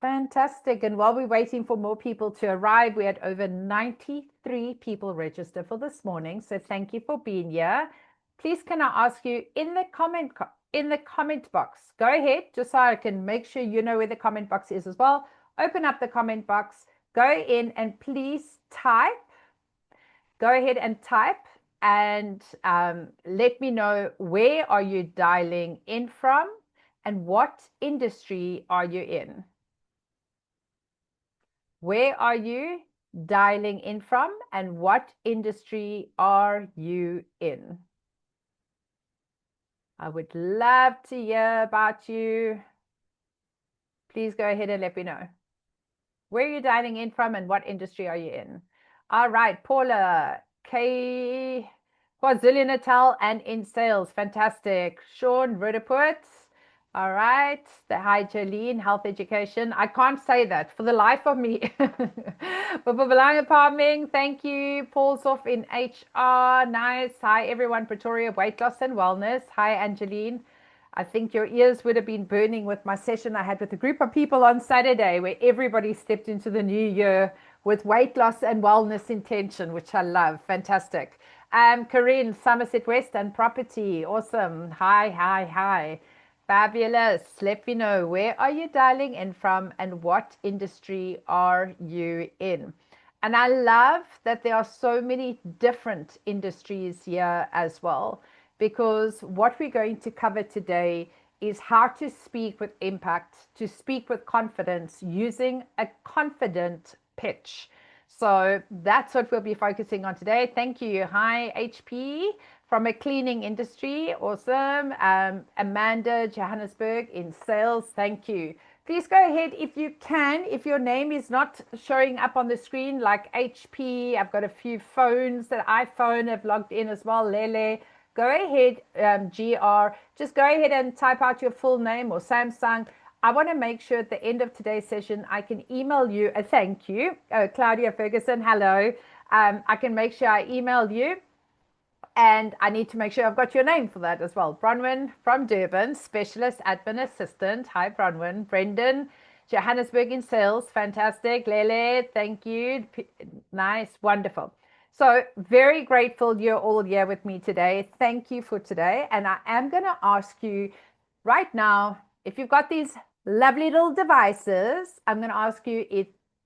Fantastic. And while we're waiting for more people to arrive, we had over 93 people register for this morning. So thank you for being here. Please, can I ask you in the comment box, go ahead, just so I can make sure you know where the comment box is as well. Open up the comment box, go in and please type. Go ahead and type and let me know where are you dialing in from and what industry are you in? Where are you dialing in from and what industry are you in? I would love to hear about you. Please go ahead and let me know. Where are you dialing in from and what industry are you in? All right, Paula, K, KwaZulu-Natal and in sales. Fantastic. Sean Rudaput. All right. Hi, Jolene, health education. I can't say that for the life of me. But for Belange Farming, thank you. Paul's off in HR. Nice. Hi, everyone. Pretoria, weight loss and wellness. Hi, Angeline. I think your ears would have been burning with my session I had with a group of people on Saturday where everybody stepped into the new year with weight loss and wellness intention, which I love. Fantastic. Corinne, Somerset West and property. Awesome. Hi. Fabulous. Let me know, where are you dialing in from and what industry are you in? And I love that there are so many different industries here as well, because what we're going to cover today is how to speak with impact, to speak with confidence using a confident pitch. So that's what we'll be focusing on today. Thank you. Hi, HP from a cleaning industry. Awesome. Amanda, Johannesburg in sales. Thank you. Please go ahead if you can. If your name is not showing up on the screen like HP, I've got a few phones that iPhone have logged in as well. Lele. Go ahead, GR. Just go ahead and type out your full name or Samsung. I want to make sure at the end of today's session, I can email you a thank you. Claudia Ferguson, hello. I can make sure I email you. And I need to make sure I've got your name for that as well. Bronwyn from Durban, Specialist Admin Assistant. Hi, Bronwyn. Brendan, Johannesburg in sales. Fantastic. Lele, thank you. Nice. Wonderful. So very grateful you're all here with me today. Thank you for today. And I am going to ask you right now, if you've got these lovely little devices, I'm going to ask you,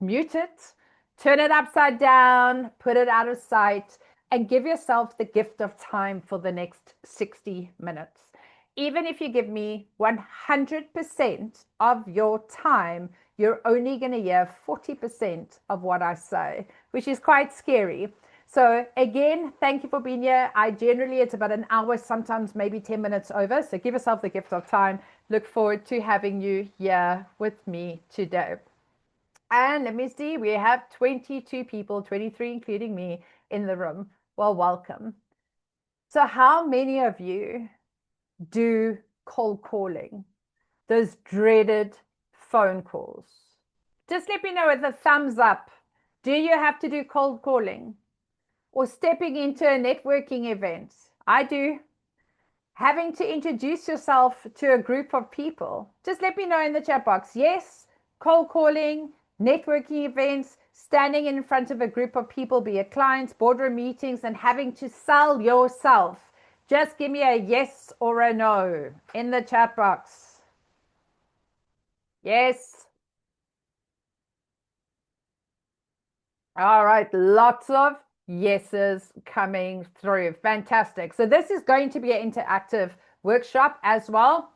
mute it, turn it upside down, put it out of sight, and give yourself the gift of time for the next 60 minutes. Even if you give me 100% of your time, you're only going to hear 40% of what I say, which is quite scary. So again, thank you for being here. It's about an hour, sometimes maybe 10 minutes over. So give yourself the gift of time. Look forward to having you here with me today. And let me see, we have 22 people, 23 including me, in the room. Well, welcome. So how many of you do cold calling? Those dreaded phone calls? Just let me know with a thumbs up. Do you have to do cold calling? Or stepping into a networking event? I do. Having to introduce yourself to a group of people? Just let me know in the chat box. Yes, cold calling, networking events, standing in front of a group of people, be it clients, boardroom meetings, and having to sell yourself. Just give me a yes or a no in the chat box. Yes. All right, lots of yeses coming through. Fantastic. So this is going to be an interactive workshop as well.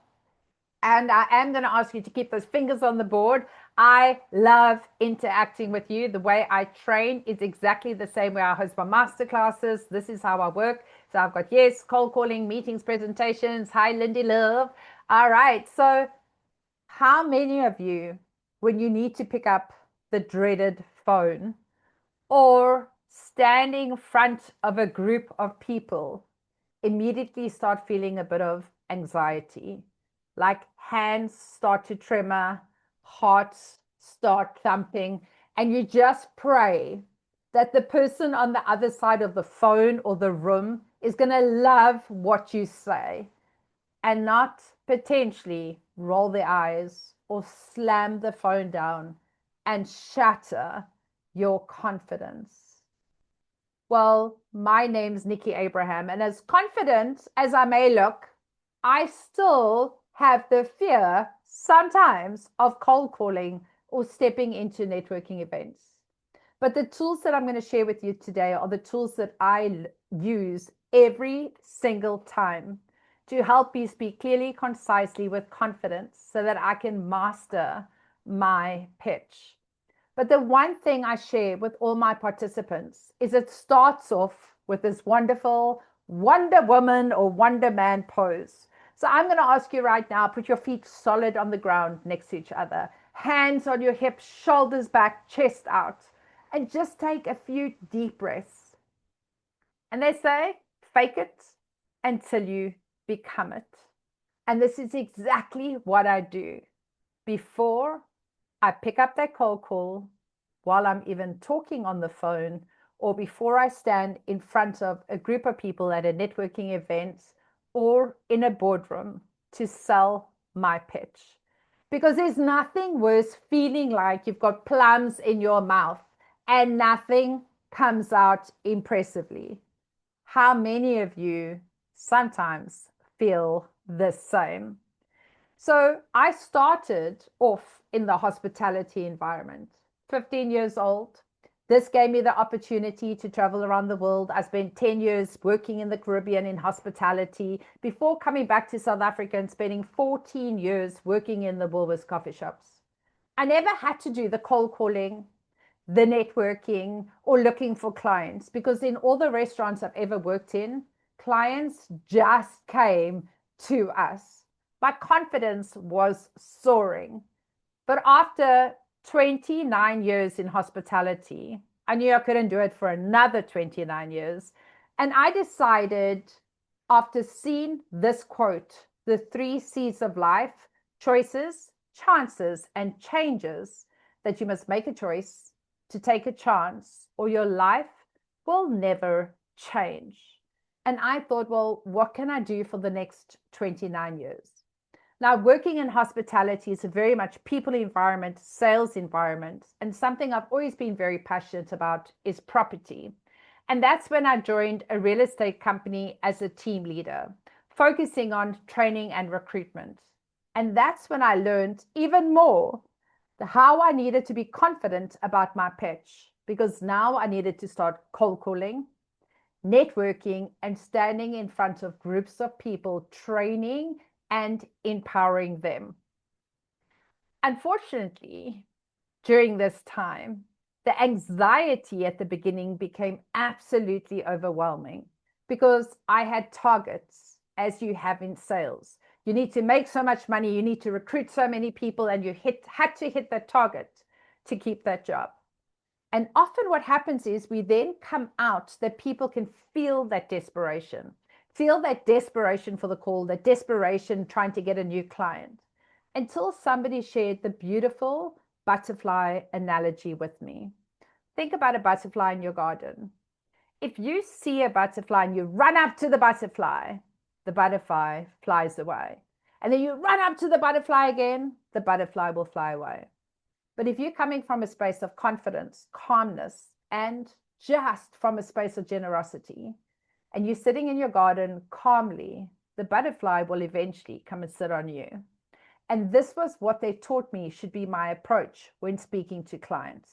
And I am going to ask you to keep those fingers on the board. I love interacting with you. The way I train is exactly the same way I host my masterclasses. This is how I work. So I've got yes, cold calling, meetings, presentations. Hi, Lindy Love. All right. So how many of you, when you need to pick up the dreaded phone or standing in front of a group of people, immediately start feeling a bit of anxiety? Like hands start to tremor, hearts start thumping, and you just pray that the person on the other side of the phone or the room is going to love what you say and not potentially roll their eyes or slam the phone down and shatter your confidence? Well, my name's Nikki Abraham, and as confident as I may look, I still have the fear sometimes of cold calling or stepping into networking events. But the tools that I'm going to share with you today are the tools that I use every single time to help me speak clearly, concisely, with confidence so that I can master my pitch. But the one thing I share with all my participants is it starts off with this wonderful Wonder Woman or Wonder Man pose. So I'm going to ask you right now, put your feet solid on the ground next to each other, hands on your hips, shoulders back, chest out, and just take a few deep breaths. And they say, fake it until you become it. And this is exactly what I do. Before I pick up that cold call, while I'm even talking on the phone, or before I stand in front of a group of people at a networking event or in a boardroom to sell my pitch. Because there's nothing worse feeling like you've got plums in your mouth and nothing comes out impressively. How many of you sometimes feel the same? So I started off in the hospitality environment, 15 years old. This gave me the opportunity to travel around the world. I spent 10 years working in the Caribbean in hospitality before coming back to South Africa and spending 14 years working in the Woolworths coffee shops. I never had to do the cold calling, the networking, or looking for clients, because in all the restaurants I've ever worked in, clients just came to us. My confidence was soaring. But after 29 years in hospitality, I knew I couldn't do it for another 29 years. And I decided, after seeing this quote, the 3 C's of life: choices, chances, and changes, that you must make a choice to take a chance or your life will never change. And I thought, well, what can I do for the next 29 years? Now, working in hospitality is a very much people environment, sales environment, and something I've always been very passionate about is property. And that's when I joined a real estate company as a team leader, focusing on training and recruitment. And that's when I learned even more how I needed to be confident about my pitch, because now I needed to start cold calling, networking, and standing in front of groups of people, training and empowering them. Unfortunately, during this time, the anxiety at the beginning became absolutely overwhelming, because I had targets, as you have in sales. You need to make so much money, you need to recruit so many people, and you had to hit that target to keep that job. And often what happens is we then come out that people can feel that desperation for the call, that desperation trying to get a new client, until somebody shared the beautiful butterfly analogy with me. Think about a butterfly in your garden. If you see a butterfly and you run up to the butterfly flies away. And then you run up to the butterfly again, the butterfly will fly away. But if you're coming from a space of confidence, calmness, and just from a space of generosity, and you're sitting in your garden calmly, the butterfly will eventually come and sit on you. And this was what they taught me should be my approach when speaking to clients.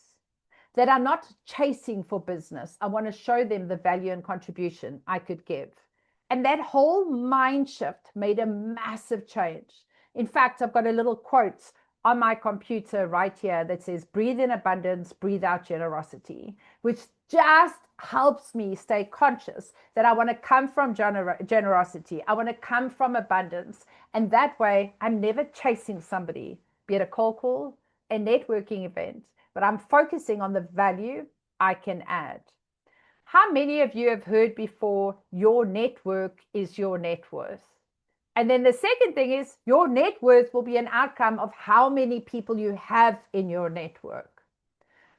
That I'm not chasing for business. I want to show them the value and contribution I could give. And that whole mind shift made a massive change. In fact, I've got a little quote on my computer right here that says, breathe in abundance, breathe out generosity, which just helps me stay conscious that I want to come from generosity. I want to come from abundance. And that way, I'm never chasing somebody, be it a cold call, a networking event, but I'm focusing on the value I can add. How many of you have heard before, your network is your net worth? And then the second thing is, your net worth will be an outcome of how many people you have in your network.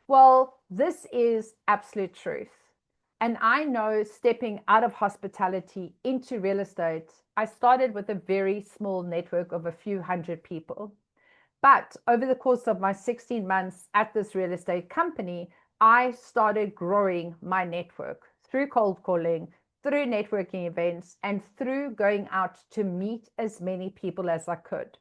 Well, this is absolute truth. And I know, stepping out of hospitality into real estate, I started with a very small network of a few hundred people. But over the course of my 16 months at this real estate company, I started growing my network through cold calling, through networking events, and through going out to meet as many people as I could.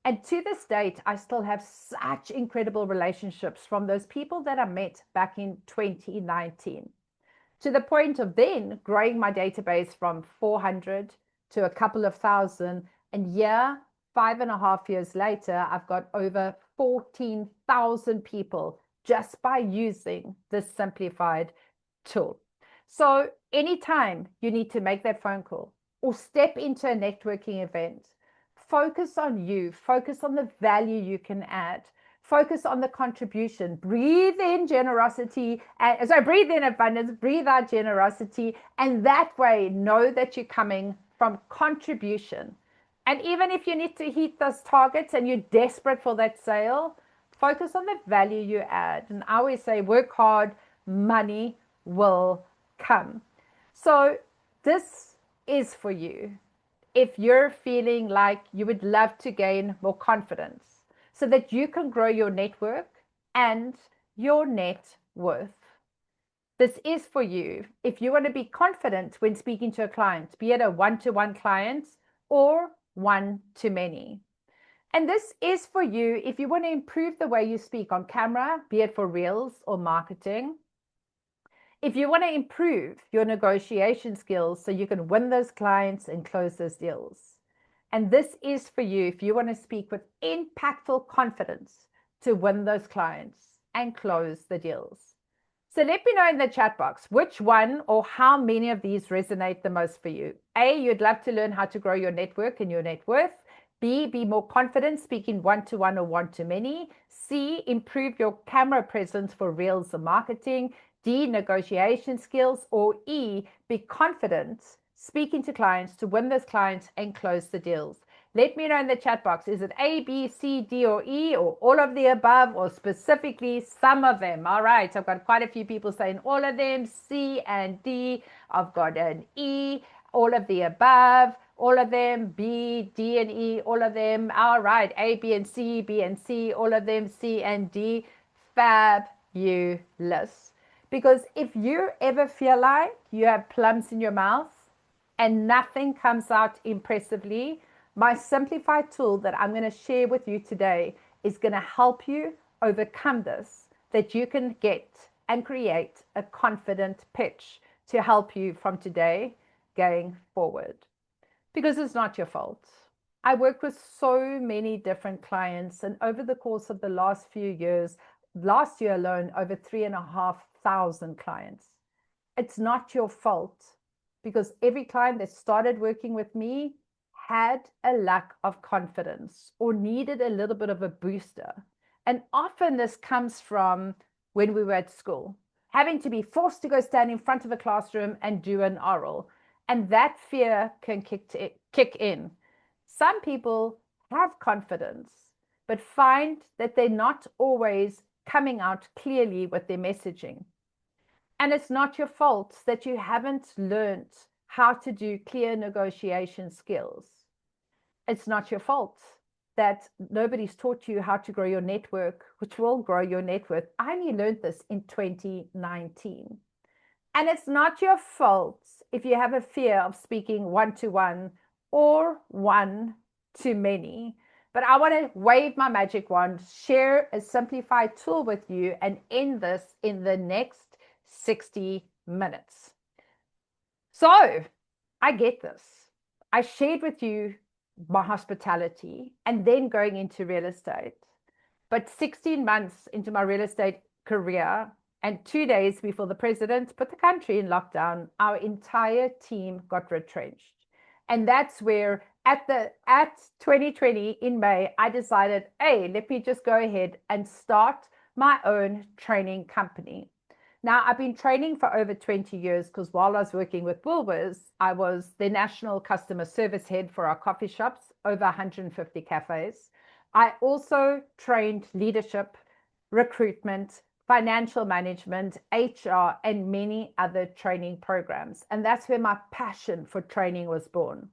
And to this date, I still have such incredible relationships from those people that I met back in 2019, to the point of then growing my database from 400 to a couple of thousand. And yeah, 5.5 years later, I've got over 14,000 people just by using this simplified tool. So anytime you need to make that phone call or step into a networking event, focus on you, focus on the value you can add, focus on the contribution, breathe in generosity, and so breathe in abundance, breathe out generosity, and that way know that you're coming from contribution. And even if you need to hit those targets and you're desperate for that sale, focus on the value you add. And I always say, work hard, money will come. So this is for you if you're feeling like you would love to gain more confidence so that you can grow your network and your net worth. This is for you if you want to be confident when speaking to a client, be it a one-to-one client or one-to-many. And this is for you if you want to improve the way you speak on camera, be it for reels or marketing. If you want to improve your negotiation skills so you can win those clients and close those deals. And this is for you if you want to speak with impactful confidence to win those clients and close the deals. So let me know in the chat box which one or how many of these resonate the most for you. A, you'd love to learn how to grow your network and your net worth. B, be more confident speaking one-to-one or one-to-many. C, improve your camera presence for reels or marketing. D, negotiation skills. Or E, be confident speaking to clients to win those clients and close the deals. Let me know in the chat box. Is it A, B, C, D, or E, or all of the above, or specifically some of them? All right, I've got quite a few people saying all of them, C and D. I've got an E, all of the above, all of them, B, D, and E, all of them. All right, A, B, and C, B, and C, all of them, C and D. Fabulous. Because if you ever feel like you have plums in your mouth and nothing comes out impressively, my simplified tool that I'm going to share with you today is going to help you overcome this, that you can get and create a confident pitch to help you from today going forward. Because it's not your fault. I work with so many different clients, and over the course of the last few years, last year alone, over 3,500 clients. It's not your fault, because every client that started working with me had a lack of confidence or needed a little bit of a booster. And often this comes from when we were at school, having to be forced to go stand in front of a classroom and do an oral. And that fear can kick in. Some people have confidence, but find that they're not always coming out clearly with their messaging. And it's not your fault that you haven't learned how to do clear negotiation skills. It's not your fault that nobody's taught you how to grow your network, which will grow your net worth. I only learned this in 2019. And it's not your fault if you have a fear of speaking one-to-one or one-to-many. But I want to wave my magic wand, share a simplified tool with you, and end this in the next 60 minutes. So I get this. I shared with you my hospitality and then going into real estate. But 16 months into my real estate career and 2 days before the president put the country in lockdown, our entire team got retrenched. And that's where at 2020 in May, I decided, hey, let me just go ahead and start my own training company. Now, I've been training for over 20 years because while I was working with Woolworths, I was the national customer service head for our coffee shops, over 150 cafes. I also trained leadership, recruitment, financial management, HR, and many other training programs. And that's where my passion for training was born.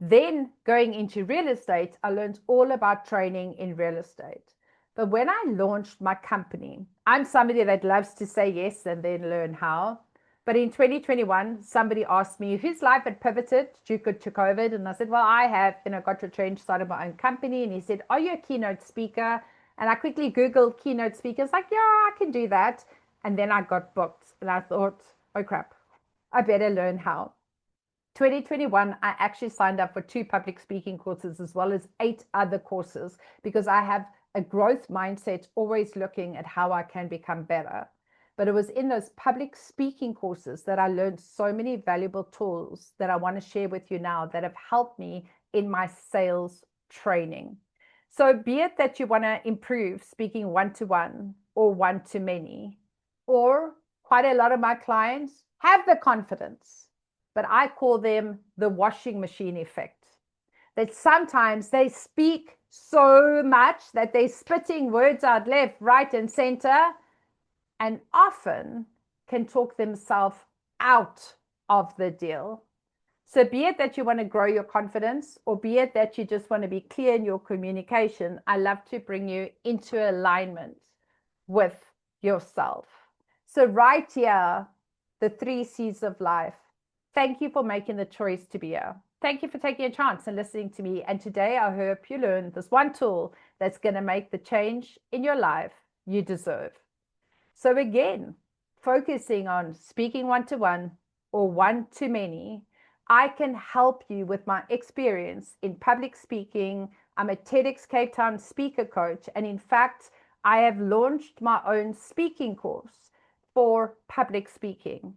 Then going into real estate, I learned all about training in real estate. But when I launched my company, I'm somebody that loves to say yes and then learn how. But in 2021, somebody asked me whose life had pivoted due to COVID. And I said, well, I have, got retrenched, started my own company. And he said, are you a keynote speaker? And I quickly Googled keynote speakers, like, yeah, I can do that. And then I got booked. And I thought, oh crap, I better learn how. 2021, I actually signed up for 2 public speaking courses as well as 8 other courses because I have a growth mindset, always looking at how I can become better. But it was in those public speaking courses that I learned so many valuable tools that I want to share with you now that have helped me in my sales training. So be it that you want to improve speaking one-to-one or one-to-many, or quite a lot of my clients have the confidence, but I call them the washing machine effect. That sometimes they speak so much that they're spitting words out left, right, and center, and often can talk themselves out of the deal. So be it that you want to grow your confidence, or be it that you just want to be clear in your communication, I love to bring you into alignment with yourself. So right here, the 3 C's of life. Thank you for making the choice to be here. Thank you for taking a chance and listening to me. And today I hope you learned this one tool that's going to make the change in your life you deserve. So again, focusing on speaking one-to-one or one-to-many, I can help you with my experience in public speaking. I'm a TEDx Cape Town speaker coach. And in fact, I have launched my own speaking course for public speaking.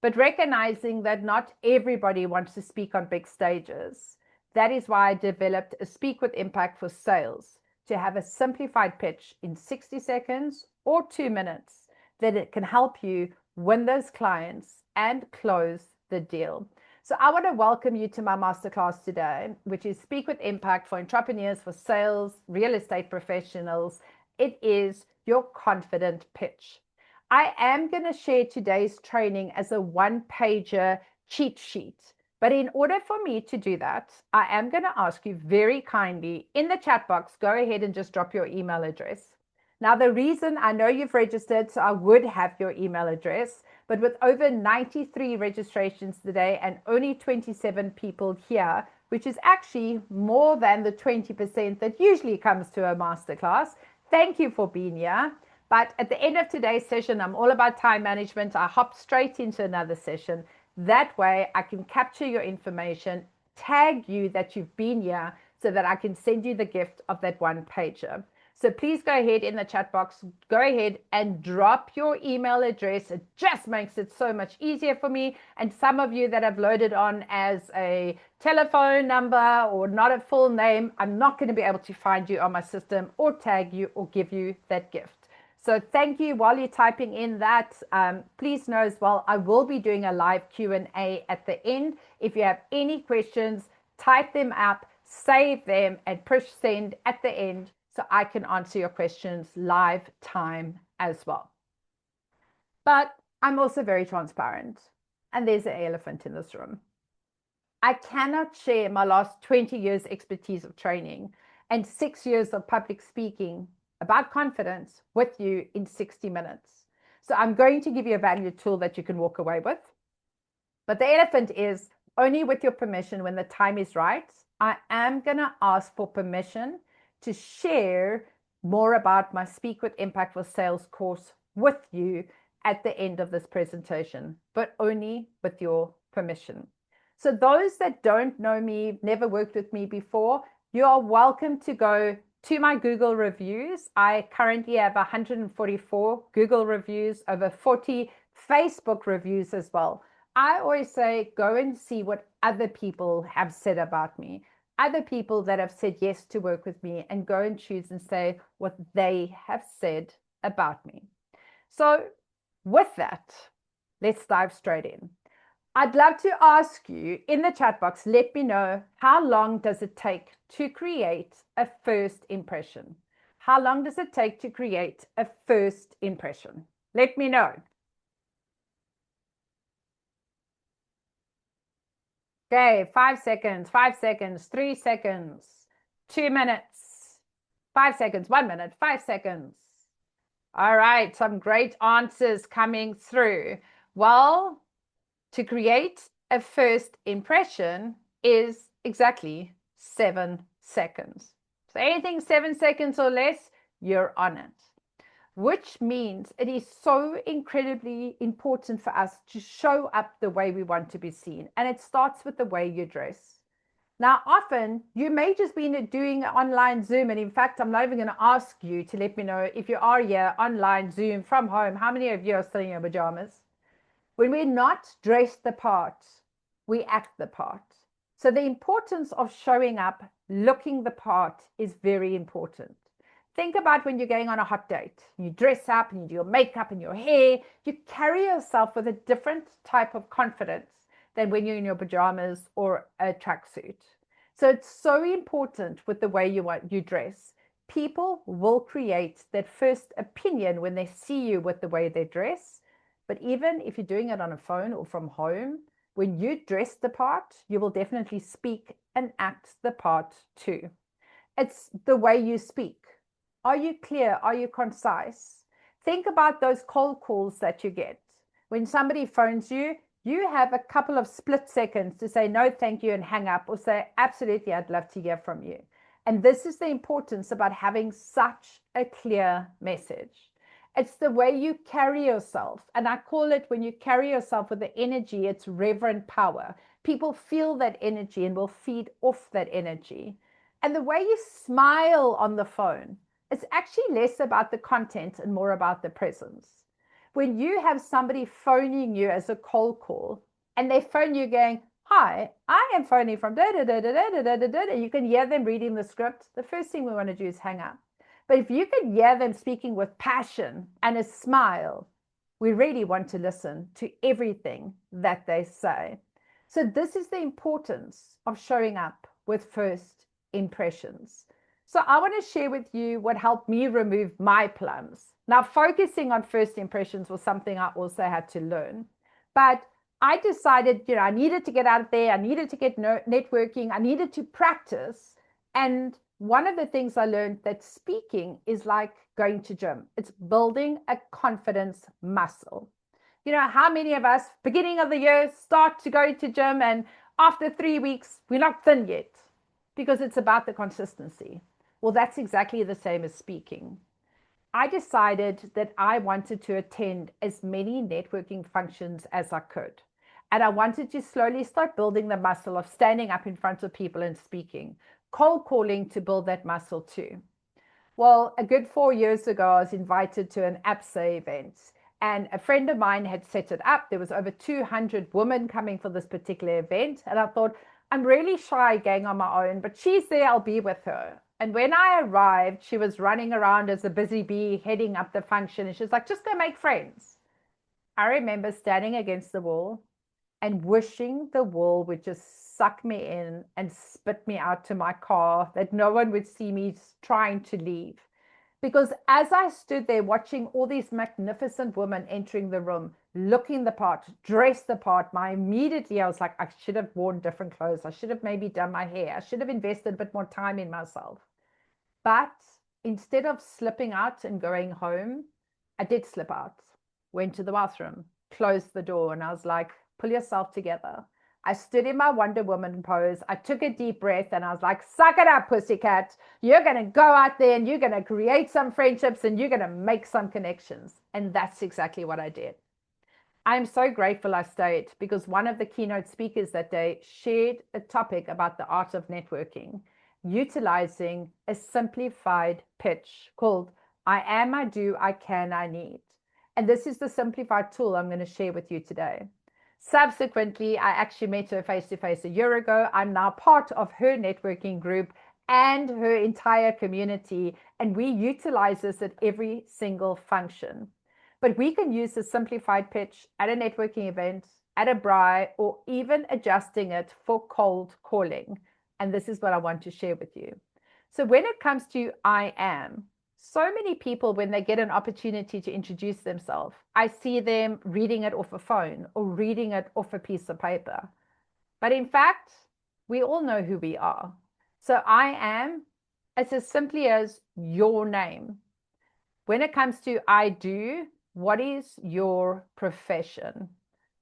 But recognizing that not everybody wants to speak on big stages, that is why I developed a Speak with Impact for Sales, to have a simplified pitch in 60 seconds or 2 minutes that it can help you win those clients and close the deal. So I want to welcome you to my masterclass today, which is Speak with Impact for entrepreneurs, for sales, real estate professionals. It is your confident pitch. I am going to share today's training as a one-pager cheat sheet. But in order for me to do that, I am going to ask you very kindly in the chat box, go ahead and just drop your email address. Now, the reason I know you've registered, so I would have your email address, but with over 93 registrations today and only 27 people here, which is actually more than the 20% that usually comes to a masterclass, thank you for being here. But at the end of today's session, I'm all about time management. I hop straight into another session. That way I can capture your information, tag you that you've been here so that I can send you the gift of that one pager. So please go ahead in the chat box, go ahead and drop your email address. It just makes it so much easier for me. And some of you that have loaded on as a telephone number or not a full name, I'm not going to be able to find you on my system or tag you or give you that gift. So thank you. While you're typing in that, please know as well, I will be doing a live Q&A at the end. If you have any questions, type them up, save them, and push send at the end so I can answer your questions live time as well. But I'm also very transparent, and there's an elephant in this room. I cannot share my last 20 years expertise of training and 6 years of public speaking about confidence with you in 60 minutes. So I'm going to give you a value tool that you can walk away with. But the elephant is only with your permission when the time is right. I am going to ask for permission to share more about my Speak with Impact for Sales course with you at the end of this presentation, but only with your permission. So those that don't know me, never worked with me before, you are welcome to go to my Google reviews. I currently have 144 Google reviews, over 40 Facebook reviews as well. I always say, go and see what other people have said about me, other people that have said yes to work with me, and go and choose and say what they have said about me. So with that, let's dive straight in. I'd love to ask you in the chat box, let me know, how long does it take to create a first impression? How long does it take to create a first impression? Let me know. Okay, 5 seconds, 5 seconds, 3 seconds, 2 minutes, 5 seconds, 1 minute, 5 seconds. All right, some great answers coming through. Well, to create a first impression is exactly 7 seconds. So anything 7 seconds or less, you're on it. Which means it is so incredibly important for us to show up the way we want to be seen. And it starts with the way you dress. Now, often you may just be doing online Zoom. And in fact, I'm not even going to ask you to let me know if you are here online Zoom from home. How many of you are still in your pajamas? When we're not dressed the part, we act the part. So the importance of showing up, looking the part is very important. Think about when you're going on a hot date. You dress up and you do your makeup and your hair. You carry yourself with a different type of confidence than when you're in your pajamas or a tracksuit. So it's so important with the way you dress. People will create that first opinion when they see you with the way they dress. But even if you're doing it on a phone or from home, when you dress the part, you will definitely speak and act the part too. It's the way you speak. Are you clear? Are you concise? Think about those cold calls that you get. When somebody phones you, you have a couple of split seconds to say no, thank you, and hang up, or say absolutely, I'd love to hear from you. And this is the importance about having such a clear message. It's the way you carry yourself. And I call it, when you carry yourself with the energy, it's reverent power. People feel that energy and will feed off that energy. And the way you smile on the phone, it's actually less about the content and more about the presence. When you have somebody phoning you as a cold call and they phone you going, hi, I am phoning from da da da da da da da da, and you can hear them reading the script, the first thing we want to do is hang up. But if you can hear them speaking with passion and a smile, we really want to listen to everything that they say. So this is the importance of showing up with first impressions. So I want to share with you what helped me remove my plums. Now, focusing on first impressions was something I also had to learn. But I decided, I needed to get out there. I needed to get networking. I needed to practice. And one of the things I learned, that speaking is like going to gym. It's building a confidence muscle. How many of us, beginning of the year, start to go to gym, and after 3 weeks, we're not thin yet because it's about the consistency. Well, that's exactly the same as speaking. I decided that I wanted to attend as many networking functions as I could. And I wanted to slowly start building the muscle of standing up in front of people and speaking, cold calling to build that muscle too. Well, a good 4 years ago, I was invited to an APSA event, and a friend of mine had set it up. There was over 200 women coming for this particular event. And I thought, I'm really shy going on my own, but she's there, I'll be with her. And when I arrived, she was running around as a busy bee, heading up the function. And she was like, just go make friends. I remember standing against the wall and wishing the wall would just suck me in and spit me out to my car, that no one would see me trying to leave. Because as I stood there watching all these magnificent women entering the room, looking the part, dressed the part, I was like, I should have worn different clothes. I should have maybe done my hair. I should have invested a bit more time in myself. But instead of slipping out and going home, I did slip out, went to the bathroom, closed the door, and I was like, pull yourself together. I stood in my Wonder Woman pose. I took a deep breath and I was like, suck it up, pussycat. You're going to go out there and you're going to create some friendships and you're going to make some connections. And that's exactly what I did. I'm so grateful I stayed, because one of the keynote speakers that day shared a topic about the art of networking, utilizing a simplified pitch called I am, I do, I can, I need. And this is the simplified tool I'm going to share with you today. Subsequently, I actually met her face to face a year ago. I'm now part of her networking group and her entire community, and we utilize this at every single function. But we can use a simplified pitch at a networking event, at a braai, or even adjusting it for cold calling. And this is what I want to share with you. So when it comes to I am, so many people, when they get an opportunity to introduce themselves, I see them reading it off a phone or reading it off a piece of paper. But in fact, we all know who we are. So I am, it's as simply as your name. When it comes to I do, what is your profession?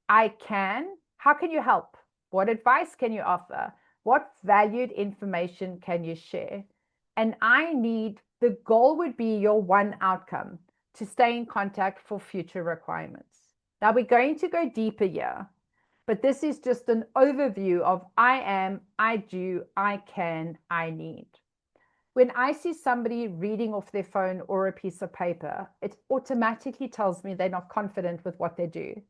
I can, how can you help? What advice can you offer? What valued information can you share? And I need, the goal would be your one outcome, to stay in contact for future requirements. Now we're going to go deeper here, but this is just an overview of I am, I do, I can, I need. When I see somebody reading off their phone or a piece of paper, it automatically tells me they're not confident with what they do.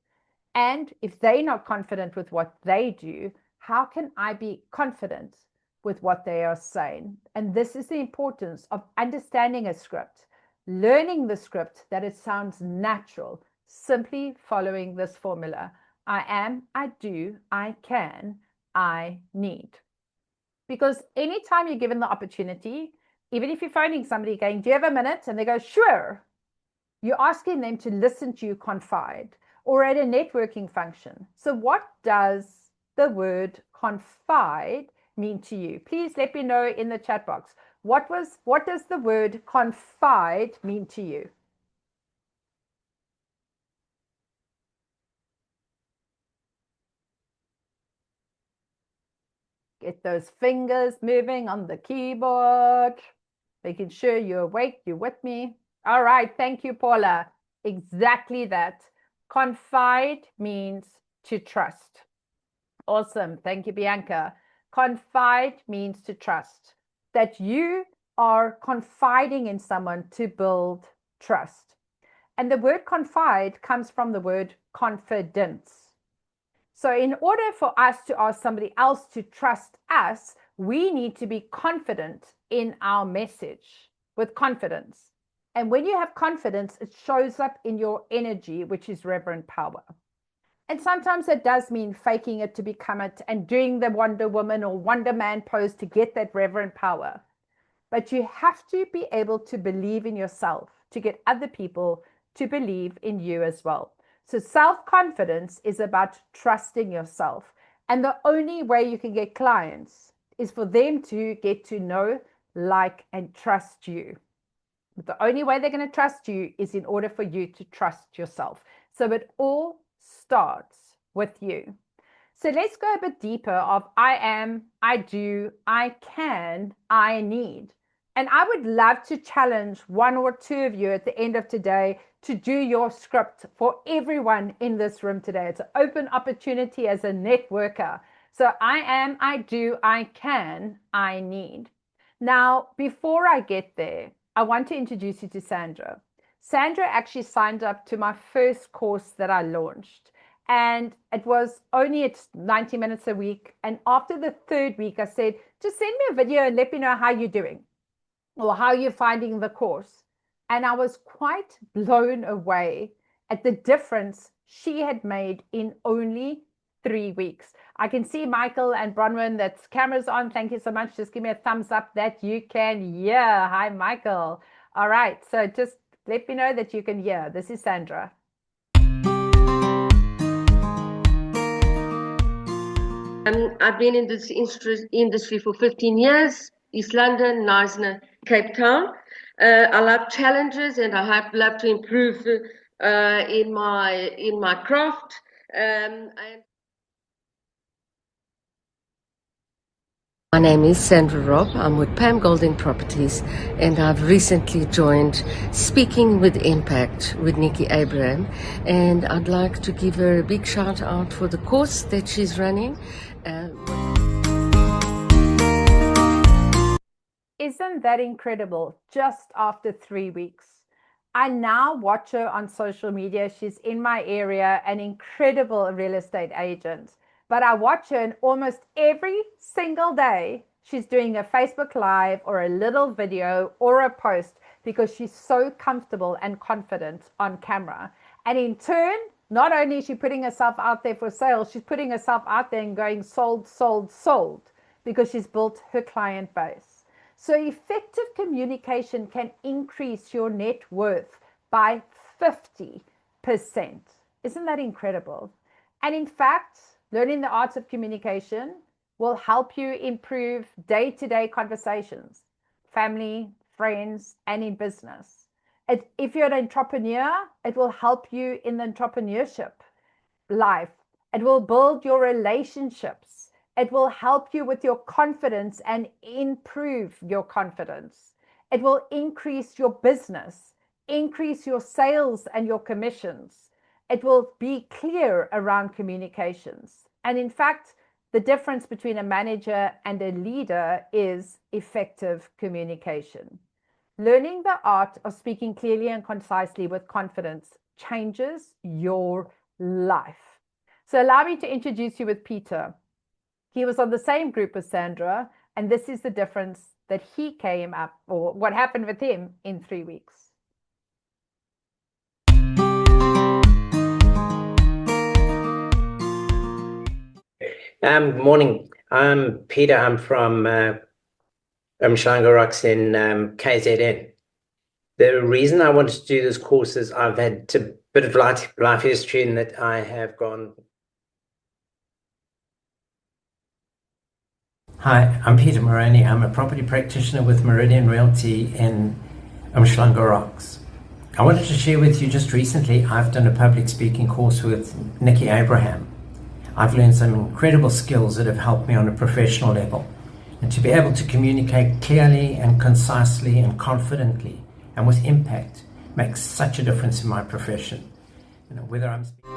And if they're not confident with what they do, how can I be confident with what they are saying? And this is the importance of understanding a script, learning the script that it sounds natural, simply following this formula. I am, I do, I can, I need. Because anytime you're given the opportunity, even if you're phoning somebody going, do you have a minute? And they go, sure. You're asking them to listen to you confide, or at a networking function. So what does the word confide mean to you? Please let me know in the chat box. What does the word confide mean to you? Get those fingers moving on the keyboard, making sure you're awake, you're with me. All right, thank you, Paula. Exactly that. Confide means to trust. Awesome. Thank you, Bianca. Confide means to trust, that you are confiding in someone to build trust. And the word confide comes from the word confidence. So in order for us to ask somebody else to trust us, we need to be confident in our message, with confidence. And when you have confidence, it shows up in your energy, which is reverent power. And sometimes it does mean faking it to become it and doing the Wonder Woman or Wonder Man pose to get that reverent power. But you have to be able to believe in yourself to get other people to believe in you as well. So self-confidence is about trusting yourself. And the only way you can get clients is for them to get to know, like, and trust you. But the only way they're going to trust you is in order for you to trust yourself. So it all starts with you. So let's go a bit deeper of I am, I do, I can, I need. And I would love to challenge one or two of you at the end of today to do your script for everyone in this room today. It's an open opportunity as a networker. So I am, I do, I can, I need. Now, before I get there, I want to introduce you to Sandra. Sandra actually signed up to my first course that I launched. And it was only 90 minutes a week. And after the third week, I said, just send me a video and let me know how you're doing or how you're finding the course. And I was quite blown away at the difference she had made in only 3 weeks. I can see Michael and Bronwyn, that's cameras on. Thank you so much. Just give me a thumbs up that you can hear. Hi, Michael. All right. So just let me know that you can hear. This is Sandra. I've been in this industry for 15 years, East London, Knysna, Cape Town. I love challenges and I love to improve in my craft. My name is Sandra Robb. I'm with Pam Golding Properties, and I've recently joined Speaking with Impact with Nikki Abraham, and I'd like to give her a big shout out for the course that she's running. Isn't that incredible? Just after 3 weeks. I now watch her on social media. She's in my area, an incredible real estate agent. But I watch her, and almost every single day, she's doing a Facebook Live or a little video or a post because she's so comfortable and confident on camera. And in turn, not only is she putting herself out there for sale, she's putting herself out there and going sold, sold, sold, because she's built her client base. So effective communication can increase your net worth by 50%. Isn't that incredible? And in fact, Learning the arts of communication will help you improve day-to-day conversations, family, friends, and in business. If you're an entrepreneur, it will help you in the entrepreneurship life. It will build your relationships. It will help you with your confidence and improve your confidence. It will increase your business, increase your sales and your commissions. It will be clear around communications. And in fact, the difference between a manager and a leader is effective communication. Learning the art of speaking clearly and concisely with confidence changes your life. So allow me to introduce you with Peter. He was on the same group as Sandra, and this is the difference that he came up, or what happened with him in 3 weeks. Good morning. I'm Peter. I'm from Umhlanga Rocks in KZN. The reason I wanted to do this course is I've had a bit of life history in that I have gone. Hi, I'm Peter Moroney. I'm a property practitioner with Meridian Realty in Umhlanga Rocks. I wanted to share with you just recently, I've done a public speaking course with Nikki Abraham. I've learned some incredible skills that have helped me on a professional level. And to be able to communicate clearly and concisely and confidently and with impact makes such a difference in my profession. Whether I'm speaking.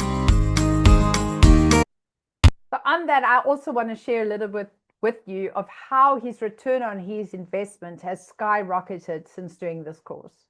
So on that, I also want to share a little bit with you of how his return on his investment has skyrocketed since doing this course.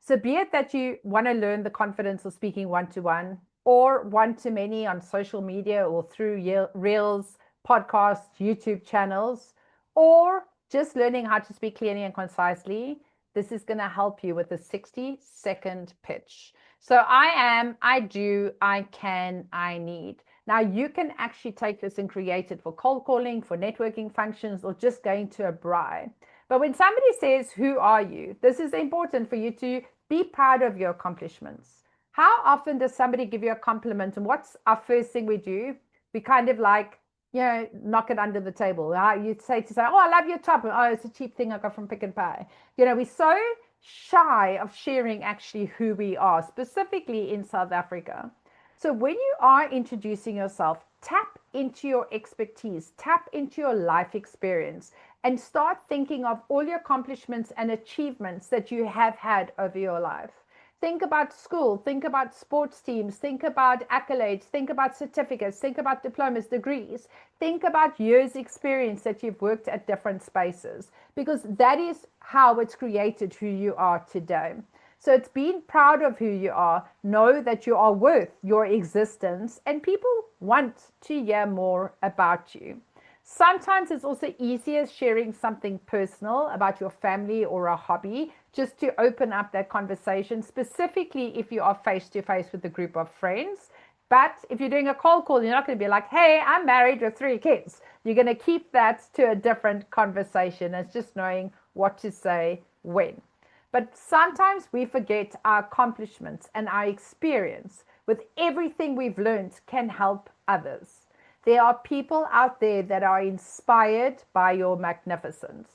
So be it that you want to learn the confidence of speaking one-to-one or one-to-many on social media or through Reels, podcasts, YouTube channels, or just learning how to speak clearly and concisely, this is going to help you with a 60-second pitch. So I am, I do, I can, I need. Now you can actually take this and create it for cold calling, for networking functions, or just going to a bride. But when somebody says, who are you? This is important for you to be proud of your accomplishments. How often does somebody give you a compliment? And what's our first thing we do? We kind of like, knock it under the table. You'd say, oh, I love your top. Oh, it's a cheap thing I got from Pick and Pay. We're so shy of sharing actually who we are, specifically in South Africa. So when you are introducing yourself, tap into your expertise, tap into your life experience, and start thinking of all your accomplishments and achievements that you have had over your life. Think about school, think about sports teams, think about accolades, think about certificates, think about diplomas, degrees, think about years' experience that you've worked at different spaces, because that is how it's created who you are today. So it's being proud of who you are, know that you are worth your existence, and people want to hear more about you. Sometimes it's also easier sharing something personal about your family or a hobby, just to open up that conversation, specifically if you are face-to-face with a group of friends. But if you're doing a cold call, you're not going to be like, hey, I'm married with 3 kids. You're going to keep that to a different conversation. It's just knowing what to say when. But sometimes we forget our accomplishments, and our experience with everything we've learned can help others. There are people out there that are inspired by your magnificence.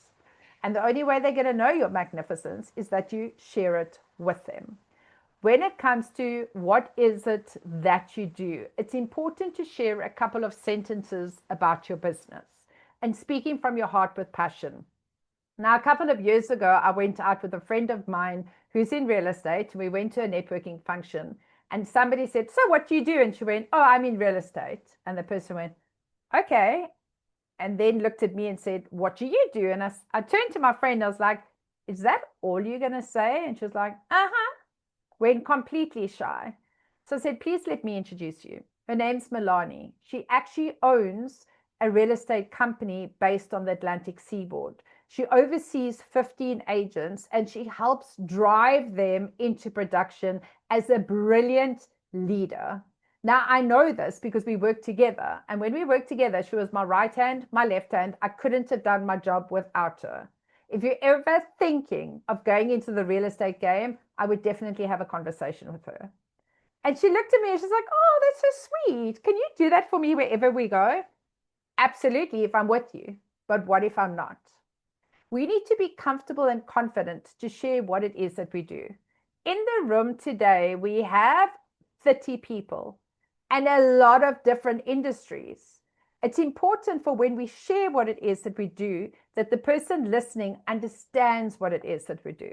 And the only way they're going to know your magnificence is that you share it with them. When it comes to what is it that you do, it's important to share a couple of sentences about your business and speaking from your heart with passion. Now, a couple of years ago, I went out with a friend of mine who's in real estate. We went to a networking function, and somebody said, so what do you do? And she went, oh, I'm in real estate. And the person went, okay. And then looked at me and said, what do you do? And I turned to my friend. I was like, is that all you're going to say? And she was like, uh-huh. Went completely shy. So I said, please let me introduce you. Her name's Milani. She actually owns a real estate company based on the Atlantic seaboard. She oversees 15 agents, and she helps drive them into production as a brilliant leader. Now, I know this because we work together. And when we worked together, she was my right hand, my left hand. I couldn't have done my job without her. If you're ever thinking of going into the real estate game, I would definitely have a conversation with her. And she looked at me and she's like, oh, that's so sweet. Can you do that for me wherever we go? Absolutely, if I'm with you. But what if I'm not? We need to be comfortable and confident to share what it is that we do. In the room today, we have 30 people and a lot of different industries. It's important for when we share what it is that we do, that the person listening understands what it is that we do.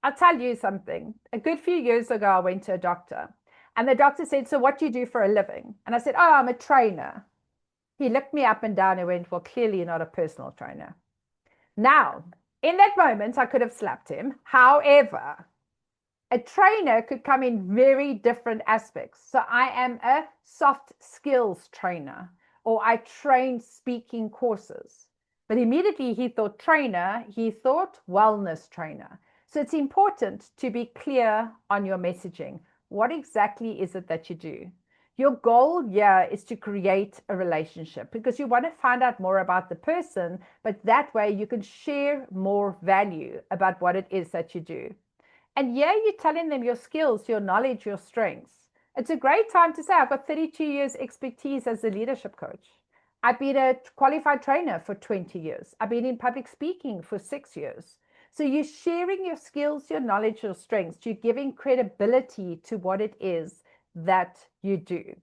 I'll tell you something. A good few years ago, I went to a doctor and the doctor said, so what do you do for a living? And I said, oh, I'm a trainer. He looked me up and down and went, well, clearly you're not a personal trainer. Now, in that moment, I could have slapped him. However, a trainer could come in very different aspects. So I am a soft skills trainer, or I train speaking courses. But immediately he thought trainer, he thought wellness trainer. So it's important to be clear on your messaging. What exactly is it that you do? Your goal here is to create a relationship because you want to find out more about the person, but that way you can share more value about what it is that you do. And yeah, you're telling them your skills, your knowledge, your strengths. It's a great time to say, I've got 32 years expertise as a leadership coach. I've been a qualified trainer for 20 years. I've been in public speaking for 6 years. So you're sharing your skills, your knowledge, your strengths. You're giving credibility to what it is that you do.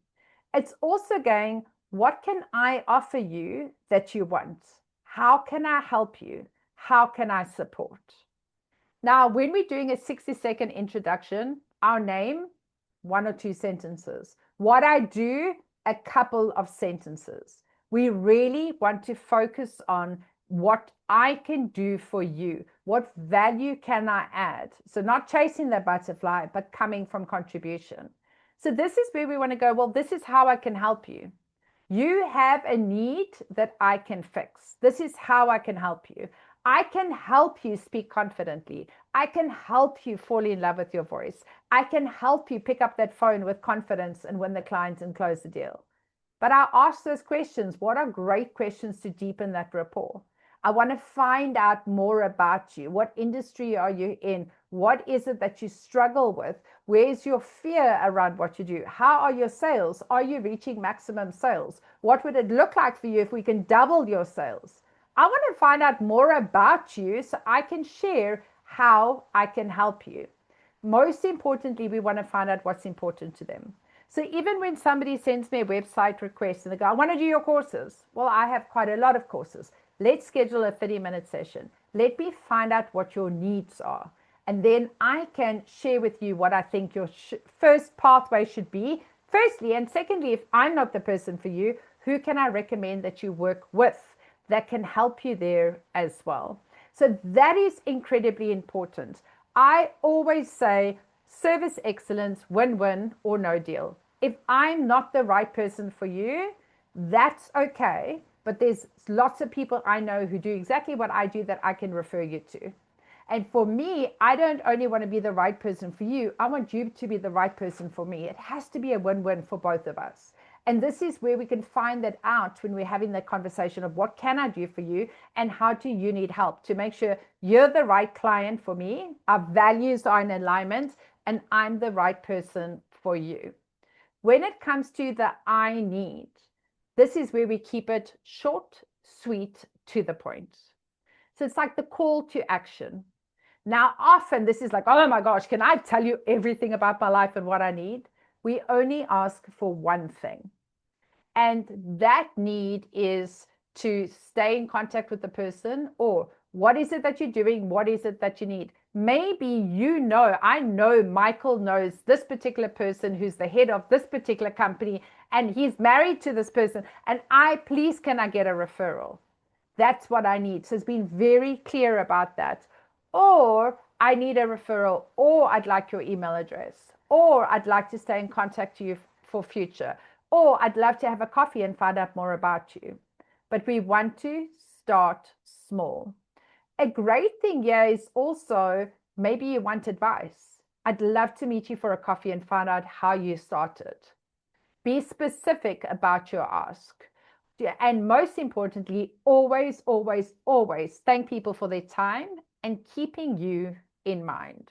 It's also going, what can I offer you that you want? How can I help you? How can I support? Now, when we're doing a 60-second introduction, our name, 1 or 2 sentences. What I do, a couple of sentences. We really want to focus on what I can do for you. What value can I add? So not chasing the butterfly, but coming from contribution. So this is where we want to go, well, this is how I can help you. You have a need that I can fix. This is how I can help you. I can help you speak confidently. I can help you fall in love with your voice. I can help you pick up that phone with confidence and win the client and close the deal. But I ask those questions. What are great questions to deepen that rapport? I want to find out more about you. What industry are you in? What is it that you struggle with? Where's your fear around what you do? How are your sales? Are you reaching maximum sales? What would it look like for you if we can double your sales? I want to find out more about you so I can share how I can help you. Most importantly, we want to find out what's important to them. So even when somebody sends me a website request and they go, I want to do your courses. Well, I have quite a lot of courses. Let's schedule a 30-minute session. Let me find out what your needs are. And then I can share with you what I think your first pathway should be. Firstly, and secondly, if I'm not the person for you, who can I recommend that you work with that can help you there as well? So that is incredibly important. I always say service excellence, win-win or no deal. If I'm not the right person for you, that's okay. But there's lots of people I know who do exactly what I do that I can refer you to. And for me, I don't only want to be the right person for you. I want you to be the right person for me. It has to be a win-win for both of us. And this is where we can find that out when we're having that conversation of what can I do for you and how do you need help to make sure you're the right client for me, our values are in alignment, and I'm the right person for you. When it comes to the I need, this is where we keep it short, sweet, to the point. So it's like the call to action. Now, often this is like, oh my gosh, can I tell you everything about my life and what I need? We only ask for one thing. And that need is to stay in contact with the person, or what is it that you're doing? What is it that you need? Maybe I know Michael knows this particular person who's the head of this particular company, and he's married to this person. And please, can I get a referral? That's what I need. So it's been very clear about that. Or I need a referral, or I'd like your email address, or I'd like to stay in contact with you for future, or I'd love to have a coffee and find out more about you. But we want to start small. A great thing here is also maybe you want advice. I'd love to meet you for a coffee and find out how you started. Be specific about your ask. And most importantly, always, always, always thank people for their time and keeping you in mind.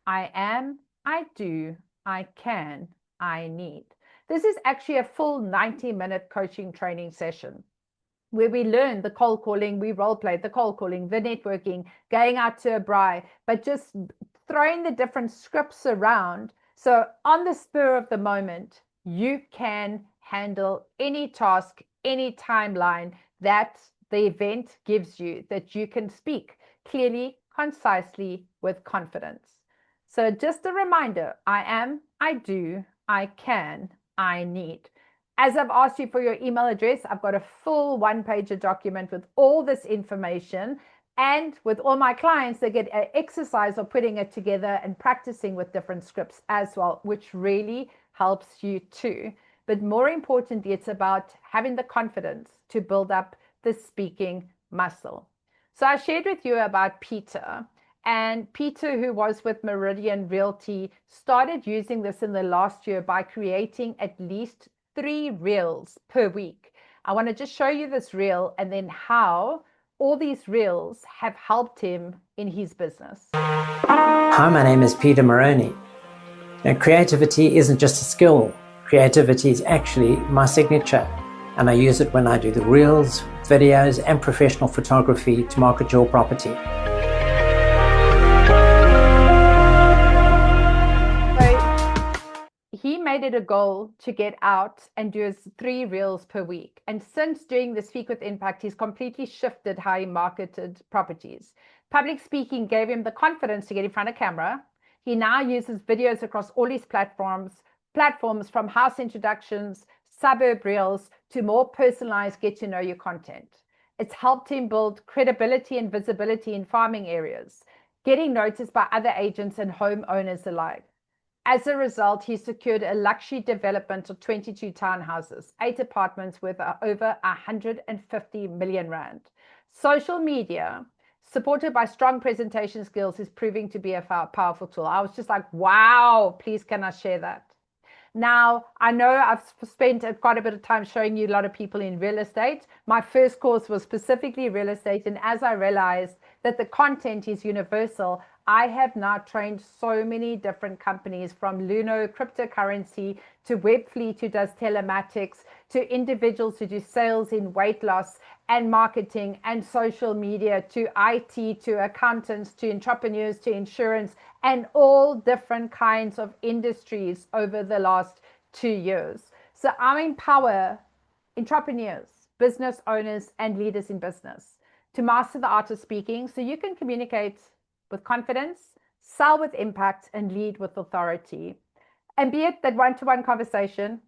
I am, I do, I can, I need. This is actually a full 90-minute coaching training session where we learn the cold calling, we role play the cold calling, the networking, going out to a braai, but just throwing the different scripts around. So on the spur of the moment, you can handle any task, any timeline that the event gives you, that you can speak clearly, concisely, with confidence. So just a reminder, I am, I do, I can, I need. As I've asked you for your email address, I've got a full one-pager document with all this information. And with all my clients, they get an exercise of putting it together and practicing with different scripts as well, which really helps you too. But more importantly, it's about having the confidence to build up the speaking muscle. So I shared with you about Peter. And Peter, who was with Meridian Realty, started using this in the last year by creating at least 3 reels per week. I want to just show you this reel and then how all these reels have helped him in his business. Hi, my name is Peter Moroney. Now, creativity isn't just a skill. Creativity is actually my signature, and I use it when I do the reels, videos, and professional photography to market your property. He made it a goal to get out and do his 3 reels per week. And since doing the Speak with Impact, he's completely shifted how he marketed properties. Public speaking gave him the confidence to get in front of camera. He now uses videos across all his platforms from house introductions, suburb reels, to more personalized get to know you content. It's helped him build credibility and visibility in farming areas, getting noticed by other agents and homeowners alike. As a result, he secured a luxury development of 22 townhouses, 8 apartments worth over 150 million rand. Social media, supported by strong presentation skills, is proving to be a powerful tool. I was just like, wow, please can I share that? Now, I know I've spent quite a bit of time showing you a lot of people in real estate. My first course was specifically real estate. And as I realized that the content is universal, I have now trained so many different companies, from Luno cryptocurrency to Webfleet, who does telematics, to individuals who do sales in weight loss and marketing and social media, to IT, to accountants, to entrepreneurs, to insurance, and all different kinds of industries over the last 2 years. So I empower entrepreneurs, business owners, and leaders in business to master the art of speaking so you can communicate with confidence, sell with impact, and lead with authority. And be it that one-to-one conversation,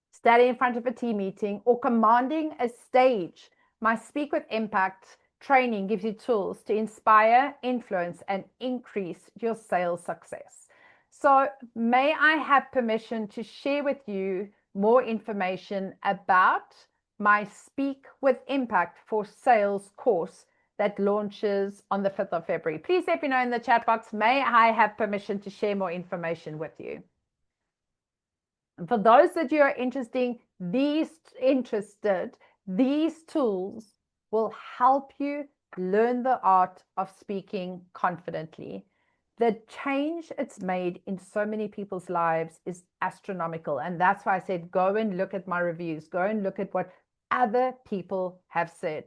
standing in front of a team meeting, or commanding a stage, my Speak with Impact training gives you tools to inspire, influence, and increase your sales success. So may I have permission to share with you more information about my Speak with Impact for Sales course that launches on the 5th of February. Please let me know in the chat box, may I have permission to share more information with you? And for those that you are interested, these tools will help you learn the art of speaking confidently. The change it's made in so many people's lives is astronomical. And that's why I said, go and look at my reviews, go and look at what other people have said.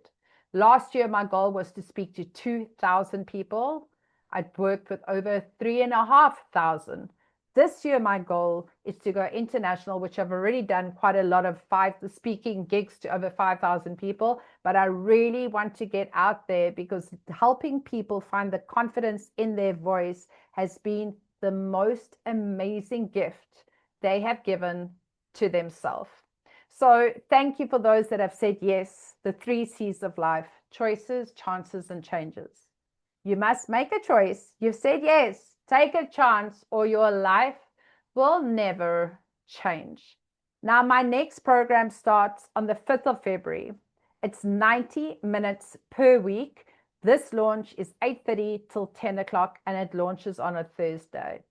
Last year, my goal was to speak to 2,000 people. I'd worked with over 3,500. This year, my goal is to go international, which I've already done quite a lot of speaking gigs to over 5,000 people. But I really want to get out there, because helping people find the confidence in their voice has been the most amazing gift they have given to themselves. So thank you for those that have said yes, the 3 C's of life: choices, chances, and changes. You must make a choice. You've said yes. Take a chance, or your life will never change. Now, my next program starts on the 5th of February. It's 90 minutes per week. This launch is 8:30 till 10 o'clock, and it launches on a Thursday.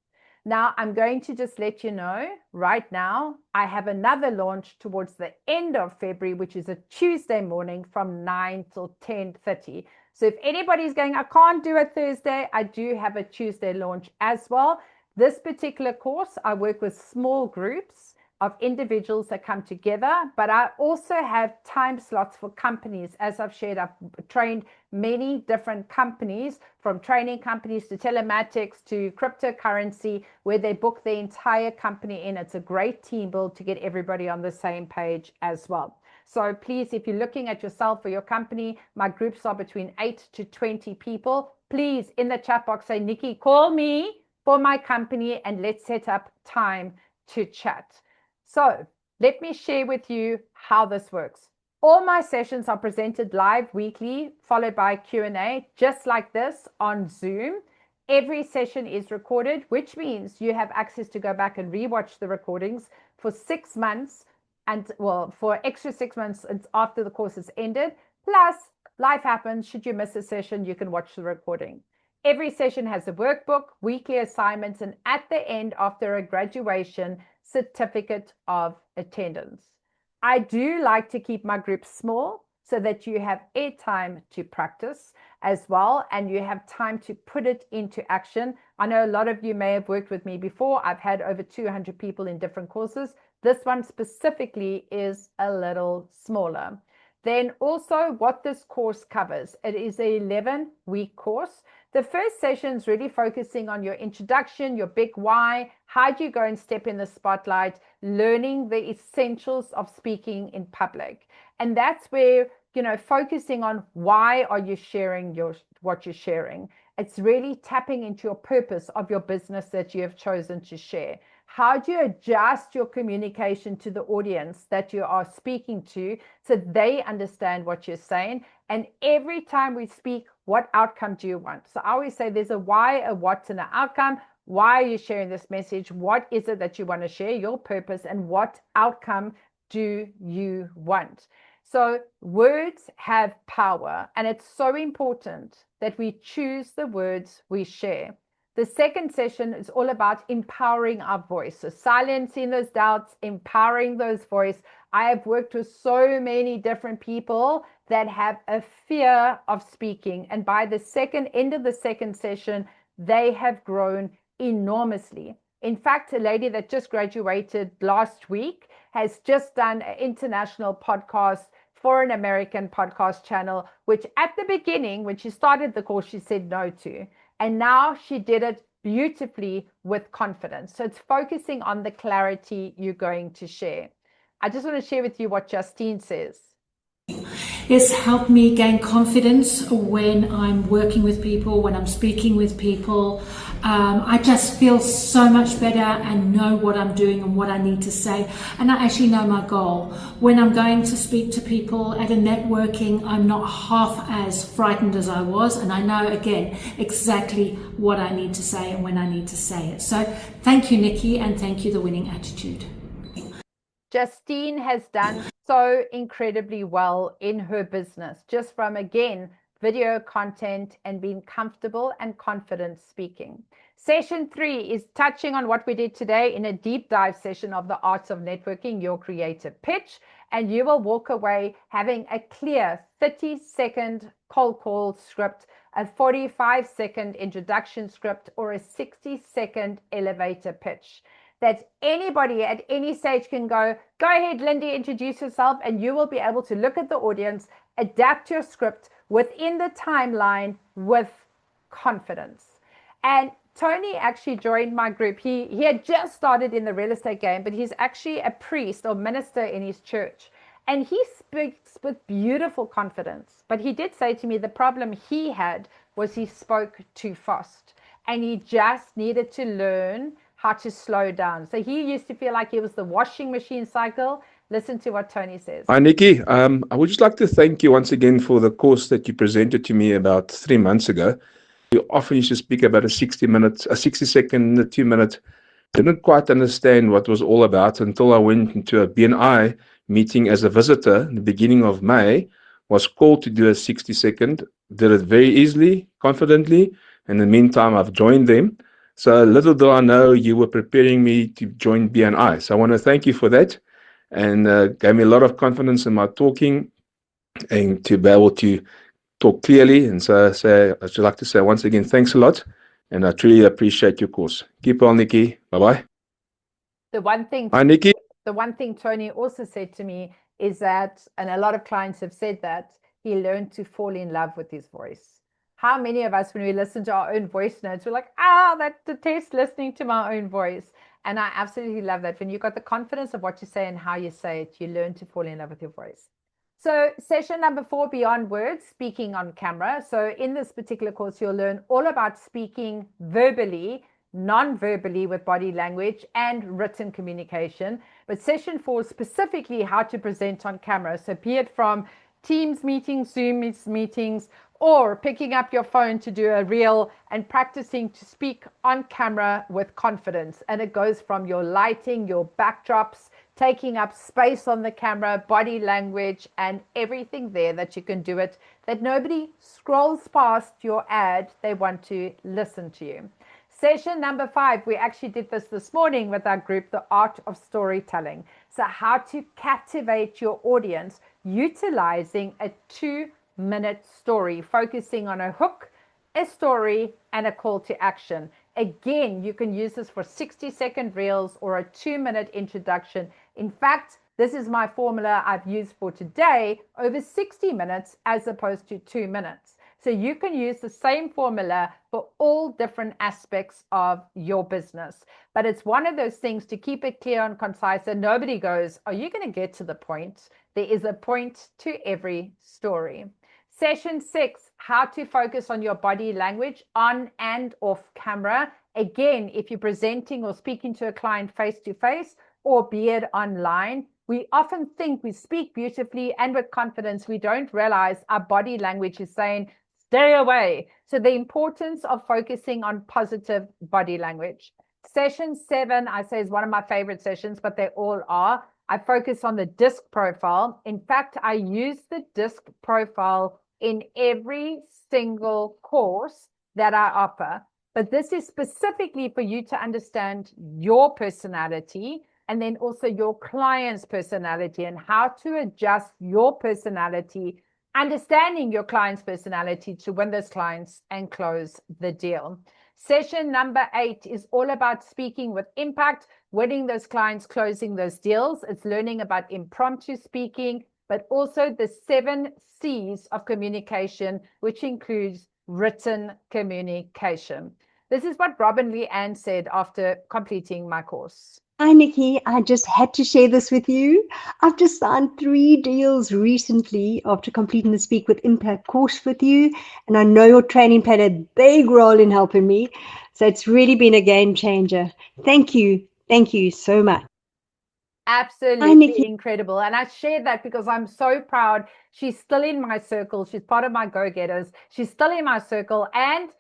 Now, I'm going to just let you know right now, I have another launch towards the end of February, which is a Tuesday morning from 9 till 10:30. So if anybody's going, I can't do a Thursday, I do have a Tuesday launch as well. This particular course, I work with small groups of individuals that come together, but I also have time slots for companies. As I've shared, I've trained many different companies, from training companies to telematics to cryptocurrency, where they book the entire company in. It's a great team build to get everybody on the same page as well. So please, if you're looking at yourself or your company, my groups are between 8 to 20 people. Please, in the chat box, say, Nikki, call me for my company and let's set up time to chat. So let me share with you how this works. All my sessions are presented live weekly, followed by Q&A, just like this on Zoom. Every session is recorded, which means you have access to go back and rewatch the recordings for 6 months, and well, for extra 6 months after the course is ended. Plus, life happens. Should you miss a session, you can watch the recording. Every session has a workbook, weekly assignments, and at the end, after a graduation, certificate of attendance. I do like to keep my groups small so that you have airtime to practice as well, and you have time to put it into action. I know a lot of you may have worked with me before. I've had over 200 people in different courses. This one specifically is a little smaller. Then also what this course covers, it is an 11-week course. The first session is really focusing on your introduction, your big why, how do you go and step in the spotlight, learning the essentials of speaking in public. And that's where, focusing on why are you sharing what you're sharing. It's really tapping into your purpose of your business that you have chosen to share. How do you adjust your communication to the audience that you are speaking to so they understand what you're saying? And every time we speak, what outcome do you want? So I always say there's a why, a what, and an outcome. Why are you sharing this message? What is it that you want to share, your purpose, and what outcome do you want? So words have power, and it's so important that we choose the words we share. The second session is all about empowering our voice. So silencing those doubts, empowering those voice. I have worked with so many different people that have a fear of speaking. And by the end of the second session, they have grown enormously. In fact, a lady that just graduated last week has just done an international podcast for an American podcast channel, which at the beginning, when she started the course, she said no to. And now she did it beautifully with confidence. So it's focusing on the clarity you're going to share. I just want to share with you what Justine says. It's helped me gain confidence when I'm working with people, when I'm speaking with people. I just feel so much better and know what I'm doing and what I need to say. And I actually know my goal. When I'm going to speak to people at a networking, I'm not half as frightened as I was. And I know, again, exactly what I need to say and when I need to say it. So thank you, Nikki, and thank you, The Winning Attitude. Justine has done so incredibly well in her business, just from, again, video content and being comfortable and confident speaking. Session 3 is touching on what we did today in a deep dive session of the arts of networking, your creative pitch, and you will walk away having a clear 30-second cold call script, a 45-second introduction script, or a 60-second elevator pitch that anybody at any stage can go ahead, Lindy, introduce yourself, and you will be able to look at the audience, adapt your script within the timeline with confidence. And Tony actually joined my group. He had just started in the real estate game, but he's actually a priest or minister in his church. And he speaks with beautiful confidence. But he did say to me the problem he had was he spoke too fast. And he just needed to learn how to slow down. So he used to feel like he was the washing machine cycle. Listen to what Tony says. Hi, Nikki. I would just like to thank you once again for the course that you presented to me about 3 months ago. You often used to speak about a 60-second, 2-minute. Didn't quite understand what it was all about until I went into a BNI meeting as a visitor in the beginning of May, was called to do a 60-second, did it very easily, confidently. In the meantime, I've joined them. So little do I know you were preparing me to join BNI. So I want to thank you for that, and gave me a lot of confidence in my talking and to be able to talk clearly. And so I'd like to say once again, thanks a lot. And I truly appreciate your course. Keep on, Nikki. Bye-bye. The one thing, Hi, Nikki. the one thing Tony also said to me is that, and a lot of clients have said that, he learned to fall in love with his voice. How many of us, when we listen to our own voice notes, we're like, that detest listening to my own voice. And I absolutely love that. When you've got the confidence of what you say and how you say it, you learn to fall in love with your voice. So session number 4, beyond words, speaking on camera. So in this particular course, you'll learn all about speaking verbally, non-verbally with body language, and written communication. But session 4 is specifically how to present on camera. So be it from Teams meetings, Zoom meetings, or picking up your phone to do a reel and practicing to speak on camera with confidence. And it goes from your lighting, your backdrops, taking up space on the camera, body language, and everything there that you can do it, that nobody scrolls past your ad. They want to listen to you. Session number 5, we actually did this morning with our group, the art of storytelling. So how to captivate your audience utilizing a 2-minute story, focusing on a hook, a story, and a call to action. Again, you can use this for 60-second reels or a 2-minute introduction. In fact, this is my formula I've used for today, over 60 minutes as opposed to 2 minutes. So you can use the same formula for all different aspects of your business. But it's one of those things to keep it clear and concise, and nobody goes, are you going to get to the point? There is a point to every story. Session 6, how to focus on your body language on and off camera. Again, if you're presenting or speaking to a client face to face, or be it online, we often think we speak beautifully and with confidence. We don't realize our body language is saying, stay away. So the importance of focusing on positive body language. Session 7, I say, is one of my favorite sessions, but they all are. I focus on the disc profile. In fact, I use the disc profile in every single course that I offer. But this is specifically for you to understand your personality and then also your client's personality and how to adjust your personality, understanding your client's personality to win those clients and close the deal. Session number 8 is all about speaking with impact, winning those clients, closing those deals. It's learning about impromptu speaking, but also the 7 C's of communication, which includes written communication. This is what Robin Lee Ann said after completing my course. Hi, Nikki. I just had to share this with you. I've just signed 3 deals recently after completing the Speak with Impact course with you. And I know your training played a big role in helping me. So it's really been a game changer. Thank you. Thank you so much. Absolutely incredible. And I share that because I'm so proud. She's still in my circle. She's part of my go-getters. She's still in my circle. And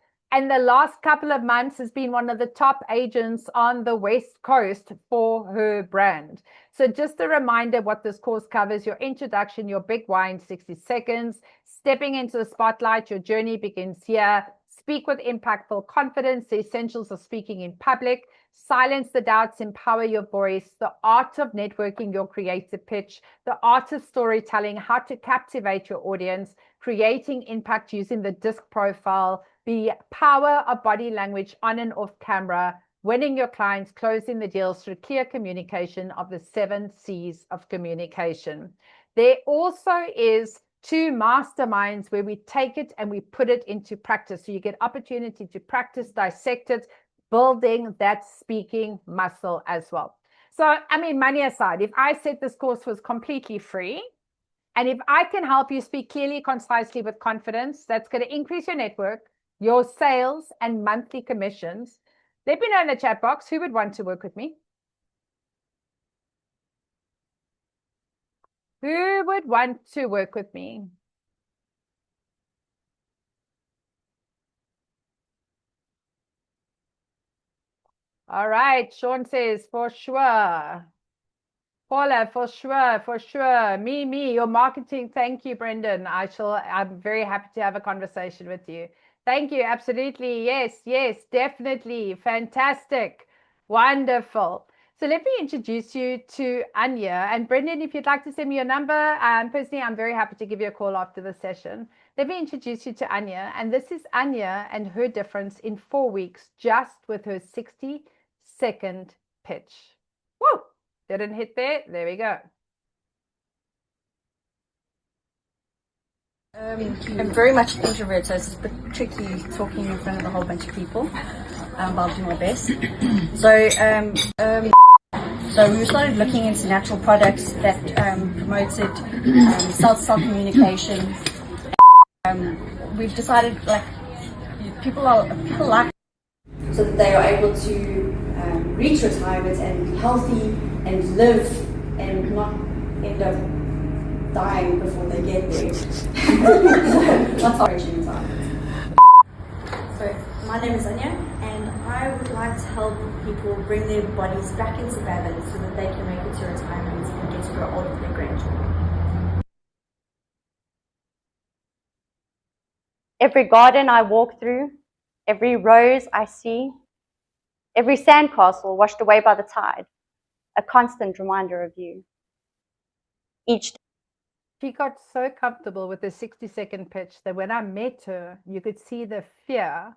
the last couple of months has been one of the top agents on the West Coast for her brand. So just a reminder what this course covers: your introduction, your big why in 60 seconds, stepping into the spotlight, your journey begins here, speak with impactful confidence, the essentials of speaking in public, silence the doubts, empower your voice, the art of networking, your creative pitch, the art of storytelling, how to captivate your audience, creating impact using the disc profile, the power of body language on and off camera, winning your clients, closing the deals through clear communication of the 7 C's of communication. There also is 2 masterminds where we take it and we put it into practice. So you get opportunity to practice, dissect it, building that speaking muscle as well. So, I mean, money aside, if I said this course was completely free, and if I can help you speak clearly, concisely, with confidence, that's going to increase your network, your sales, and monthly commissions. Let me know in the chat box who would want to work with me. Who would want to work with me? All right. Sean says, for sure. Paula, for sure, for sure. Me, your marketing. Thank you, Brendan. I'm very happy to have a conversation with you. Thank you. Absolutely. Yes, definitely. Fantastic. Wonderful. So let me introduce you to Anya. And Brendan, if you'd like to send me your number, personally, I'm very happy to give you a call after the session. Let me introduce you to Anya. And this is Anya and her difference in 4 weeks just with her 60-second pitch. Whoa! Didn't hit there. There we go. I'm very much an introvert, so it's a bit tricky talking in front of a whole bunch of people. But I'll do my best. So we started looking into natural products that promoted self communication. We've decided people like so that they are able to reach retirement and be healthy and live and not end up dying before they get there. That's our retirement. So my name is Anya, and I would like to help people bring their bodies back into balance so that they can make it to retirement and get to grow old with their grandchildren. Every garden I walk through, every rose I see, every sandcastle washed away by the tide, a constant reminder of you. Each day. She got so comfortable with the 60-second pitch that when I met her, you could see the fear.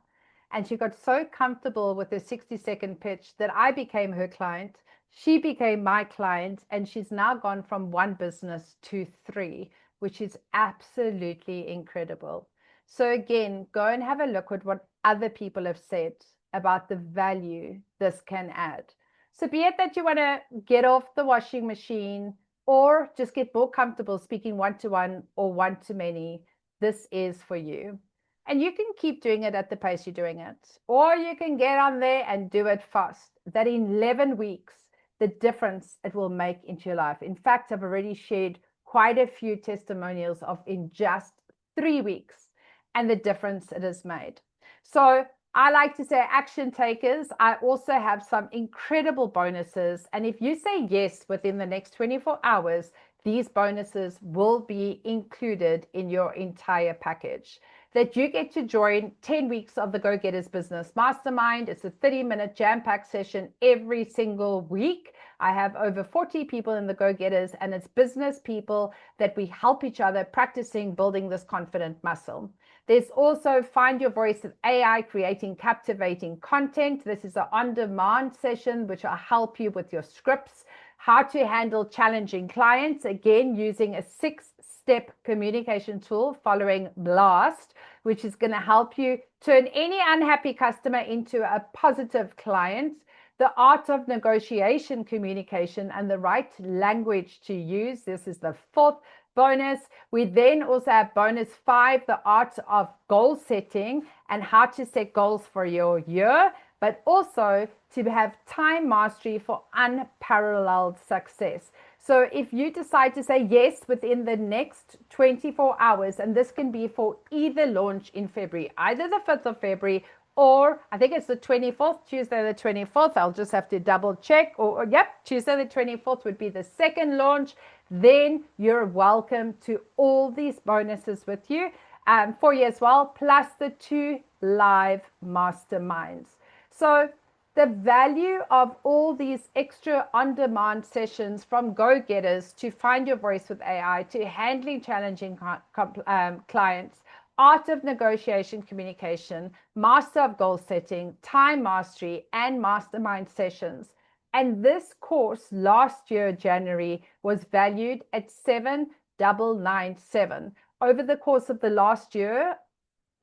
And she got so comfortable with the 60-second pitch that I became her client. She became my client, and she's now gone from 1 business to 3, which is absolutely incredible. So again, go and have a look at what other people have said about the value this can add. So be it that you want to get off the washing machine or just get more comfortable speaking one-to-one or one-to-many, this is for you. And you can keep doing it at the pace you're doing it. Or you can get on there and do it fast. That in 11 weeks, the difference it will make into your life. In fact, I've already shared quite a few testimonials of in just 3 weeks and the difference it has made. So I like to say action takers. I also have some incredible bonuses. And if you say yes within the next 24 hours, these bonuses will be included in your entire package. That you get to join 10 weeks of the Go-Getters Business Mastermind. It's a 30-minute jam-packed session every single week. I have over 40 people in the Go-Getters, and it's business people that we help each other practicing building this confident muscle. There's also Find Your Voice with AI, creating captivating content. This is an on-demand session, which will help you with your scripts, how to handle challenging clients, again, using a 6-step communication tool following BLAST, which is going to help you turn any unhappy customer into a positive client. The art of negotiation communication and the right language to use. This is the 4th bonus. We then also have bonus 5, the art of goal setting and how to set goals for your year, but also to have time mastery for unparalleled success. So if you decide to say yes within the next 24 hours, and this can be for either launch in February, either the 5th of February or I think it's the 24th, Tuesday the 24th. I'll just have to double check. Or yep, Tuesday the 24th would be the second launch. Then you're welcome to all these bonuses with you for you as well, plus the 2 live masterminds. So the value of all these extra on-demand sessions, from go-getters to Find Your Voice with AI to handling challenging clients, art of negotiation communication, master of goal setting, time mastery, and mastermind sessions. And this course last year, January, was valued at $7,997. Over the course of the last year,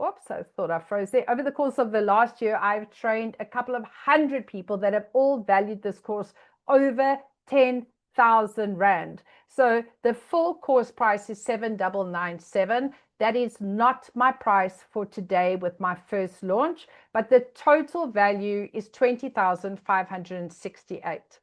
oops, I thought I froze there. Over the course of the last year, I've trained a couple of 100 people that have all valued this course over 10,000 Rand. So the full course price is $7,997. That is not my price for today with my first launch, but the total value is $20,568.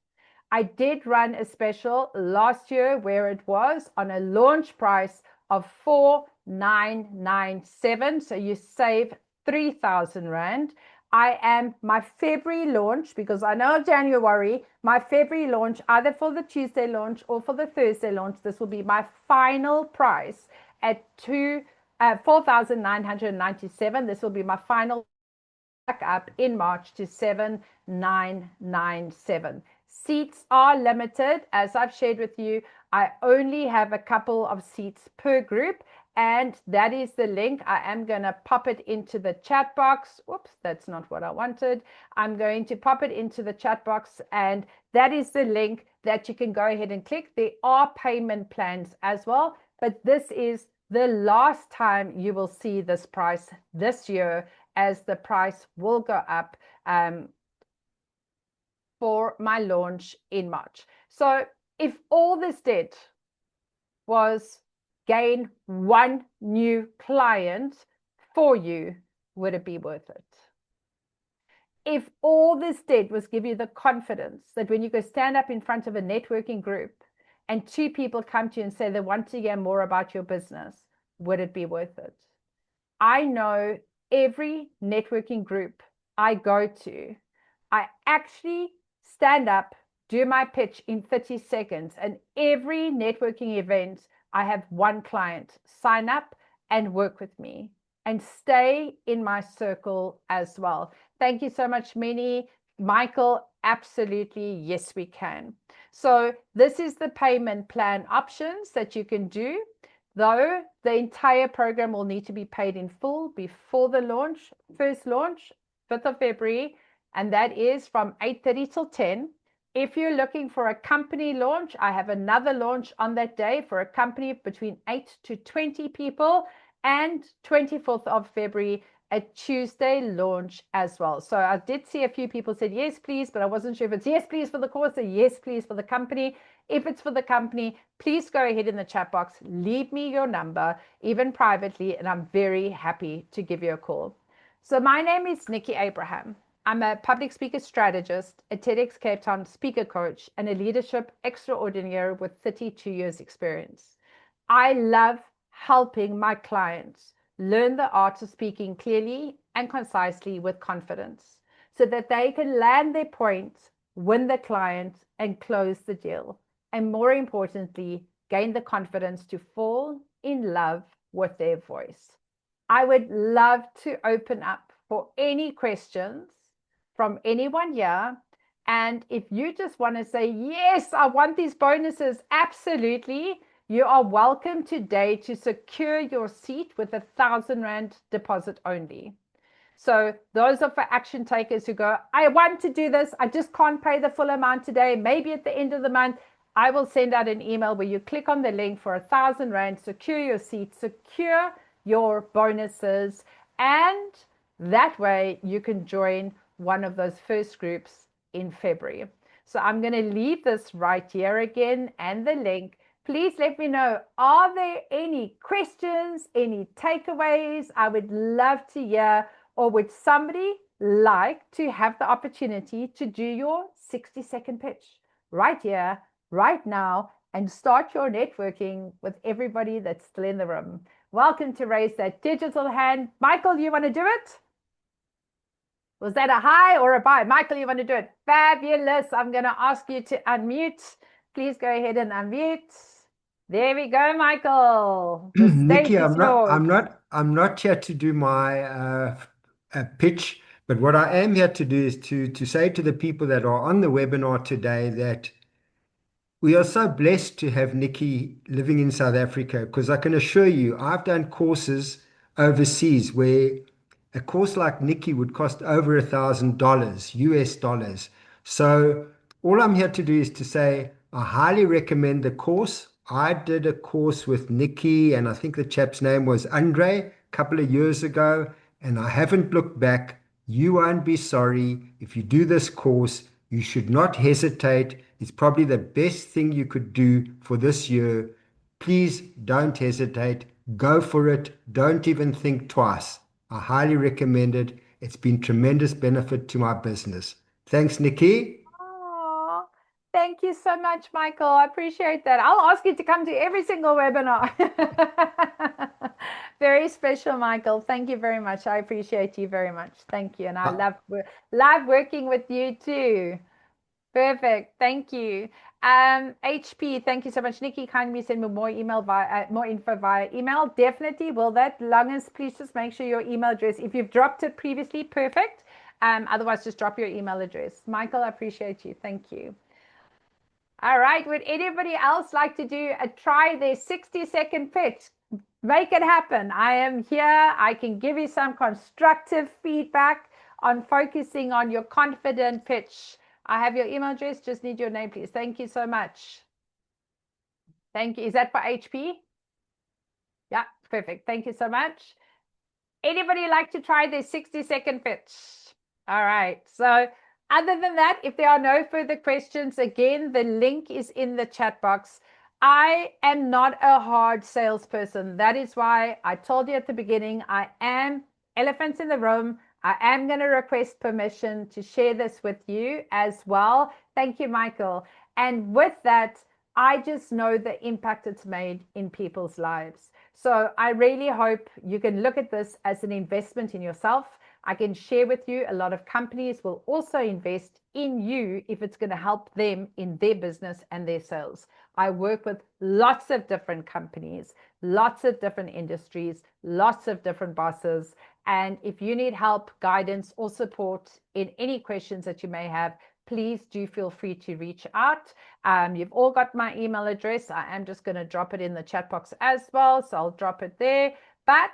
I did run a special last year where it was on a launch price of $4,997. So you save 3,000 Rand. I am my February launch, because I know January, my February launch, either for the Tuesday launch or for the Thursday launch, this will be my final price at $4,997. This will be my final back up in March to $7,997. Seats are limited. As I've shared with you, I only have a couple of seats per group, and that is the link. I am going to pop it into the chat box. Whoops, that's not what I wanted. I'm going to pop it into the chat box, and that is the link that you can go ahead and click. There are payment plans as well, but this is the last time you will see this price this year, as the price will go up for my launch in March. So if all this did was gain one new client for you, would it be worth it? If all this did was give you the confidence that when you go stand up in front of a networking group and two people come to you and say they want to hear more about your business, would it be worth it? I know every networking group I go to, I actually stand up, do my pitch in 30 seconds, and every networking event, I have one client sign up and work with me and stay in my circle as well. Thank you so much, Minnie. Michael, absolutely, yes, we can. So this is the payment plan options that you can do. Though the entire program will need to be paid in full before the launch, first launch, 5th of February, and that is from 8:30 till 10. If you're looking for a company launch, I have another launch on that day for a company between 8 to 20 people, and 24th of February, a Tuesday launch as well. So I did see a few people said, yes, please, but I wasn't sure if it's yes, please for the course or yes, please for the company. If it's for the company, please go ahead in the chat box, leave me your number, even privately, and I'm very happy to give you a call. So my name is Nikki Abraham. I'm a public speaker strategist, a TEDx Cape Town speaker coach, and a leadership extraordinaire with 32 years experience. I love helping my clients learn the art of speaking clearly and concisely with confidence so that they can land their point, win the client, and close the deal. And more importantly, gain the confidence to fall in love with their voice. I would love to open up for any questions from anyone here. And if you just want to say, yes, I want these bonuses, absolutely, you are welcome today to secure your seat with R1,000 deposit only. So those are for action takers who go, I want to do this, I just can't pay the full amount today, maybe at the end of the month. I will send out an email where you click on the link for R1,000, secure your seat, secure your bonuses, and that way you can join one of those first groups in February. So I'm going to leave this right here again and the link. Please let me know, are there any questions, any takeaways? I would love to hear. Or would somebody like to have the opportunity to do your 60-second pitch right here, right now, and start your networking with everybody that's still in the room? Welcome to raise that digital hand. Michael, you want to do it? Was that a hi or a bye? Michael, you want to do it? Fabulous. I'm going to ask you to unmute. Please go ahead and unmute. There we go, Michael. The stage Nikki, is yours. I'm not here to do my pitch, but what I am here to do is to say to the people that are on the webinar today that we are so blessed to have Nikki living in South Africa, because I can assure you, I've done courses overseas where a course like Nikki would cost over $1,000 US dollars. So all I'm here to do is to say I highly recommend the course. I did a course with Nikki, and I think the chap's name was Andre, a couple of years ago, and I haven't looked back. You won't be sorry. If you do this course, you should not hesitate. It's probably the best thing you could do for this year. Please don't hesitate. Go for it. Don't even think twice. I highly recommend it. It's been tremendous benefit to my business. Thanks, Nikki. Oh, thank you so much, Michael. I appreciate that. I'll ask you to come to every single webinar. Very special, Michael. Thank you very much. I appreciate you very much. Thank you. And I love working with you too. Perfect. Thank you. HP, thank you so much. Nikki, kindly send me more info via email. Definitely will that. Long as please just make sure your email address, if you've dropped it previously, perfect. Otherwise, just drop your email address. Michael, I appreciate you. Thank you. All right. Would anybody else like to do try their 60-second pitch? Make it happen. I am here. I can give you some constructive feedback on focusing on your confident pitch. I have your email address. Just need your name, please. Thank you so much. Thank you. Is that for HP? Yeah, perfect. Thank you so much. Anybody like to try their 60-second pitch? All right. So other than that, if there are no further questions, again, the link is in the chat box. I am not a hard salesperson. That is why I told you at the beginning, I am elephants in the room. I am going to request permission to share this with you as well. Thank you, Michael. And with that, I just know the impact it's made in people's lives. So I really hope you can look at this as an investment in yourself. I can share with you a lot of companies will also invest in you if it's going to help them in their business and their sales. I work with lots of different companies, lots of different industries, lots of different bosses. And if you need help, guidance, or support in any questions that you may have, please do feel free to reach out. You've all got my email address. I am just going to drop it in the chat box as well. So I'll drop it there. But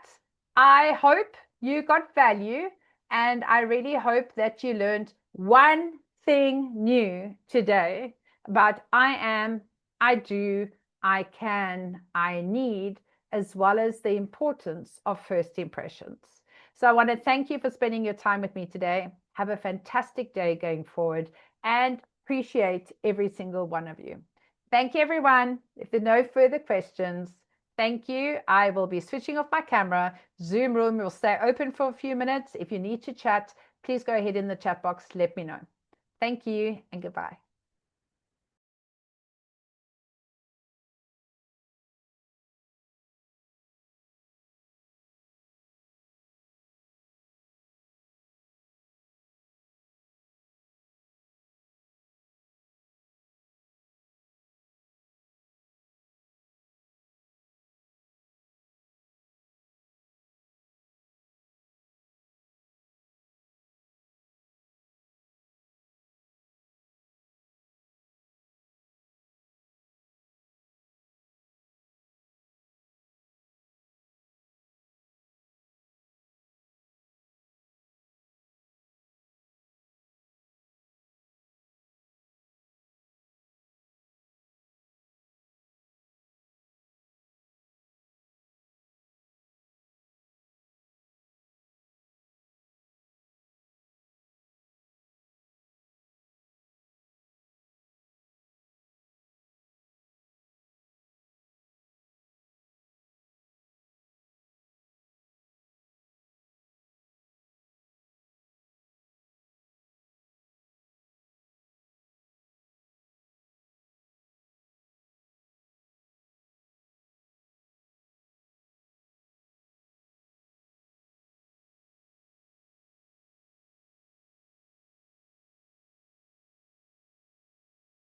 I hope you got value. And I really hope that you learned one thing new today about I am, I do, I can, I need, as well as the importance of first impressions. So I want to thank you for spending your time with me today. Have a fantastic day going forward and appreciate every single one of you. Thank you, everyone. If there are no further questions, thank you. I will be switching off my camera. Zoom room will stay open for a few minutes. If you need to chat, please go ahead in the chat box. Let me know. Thank you and goodbye.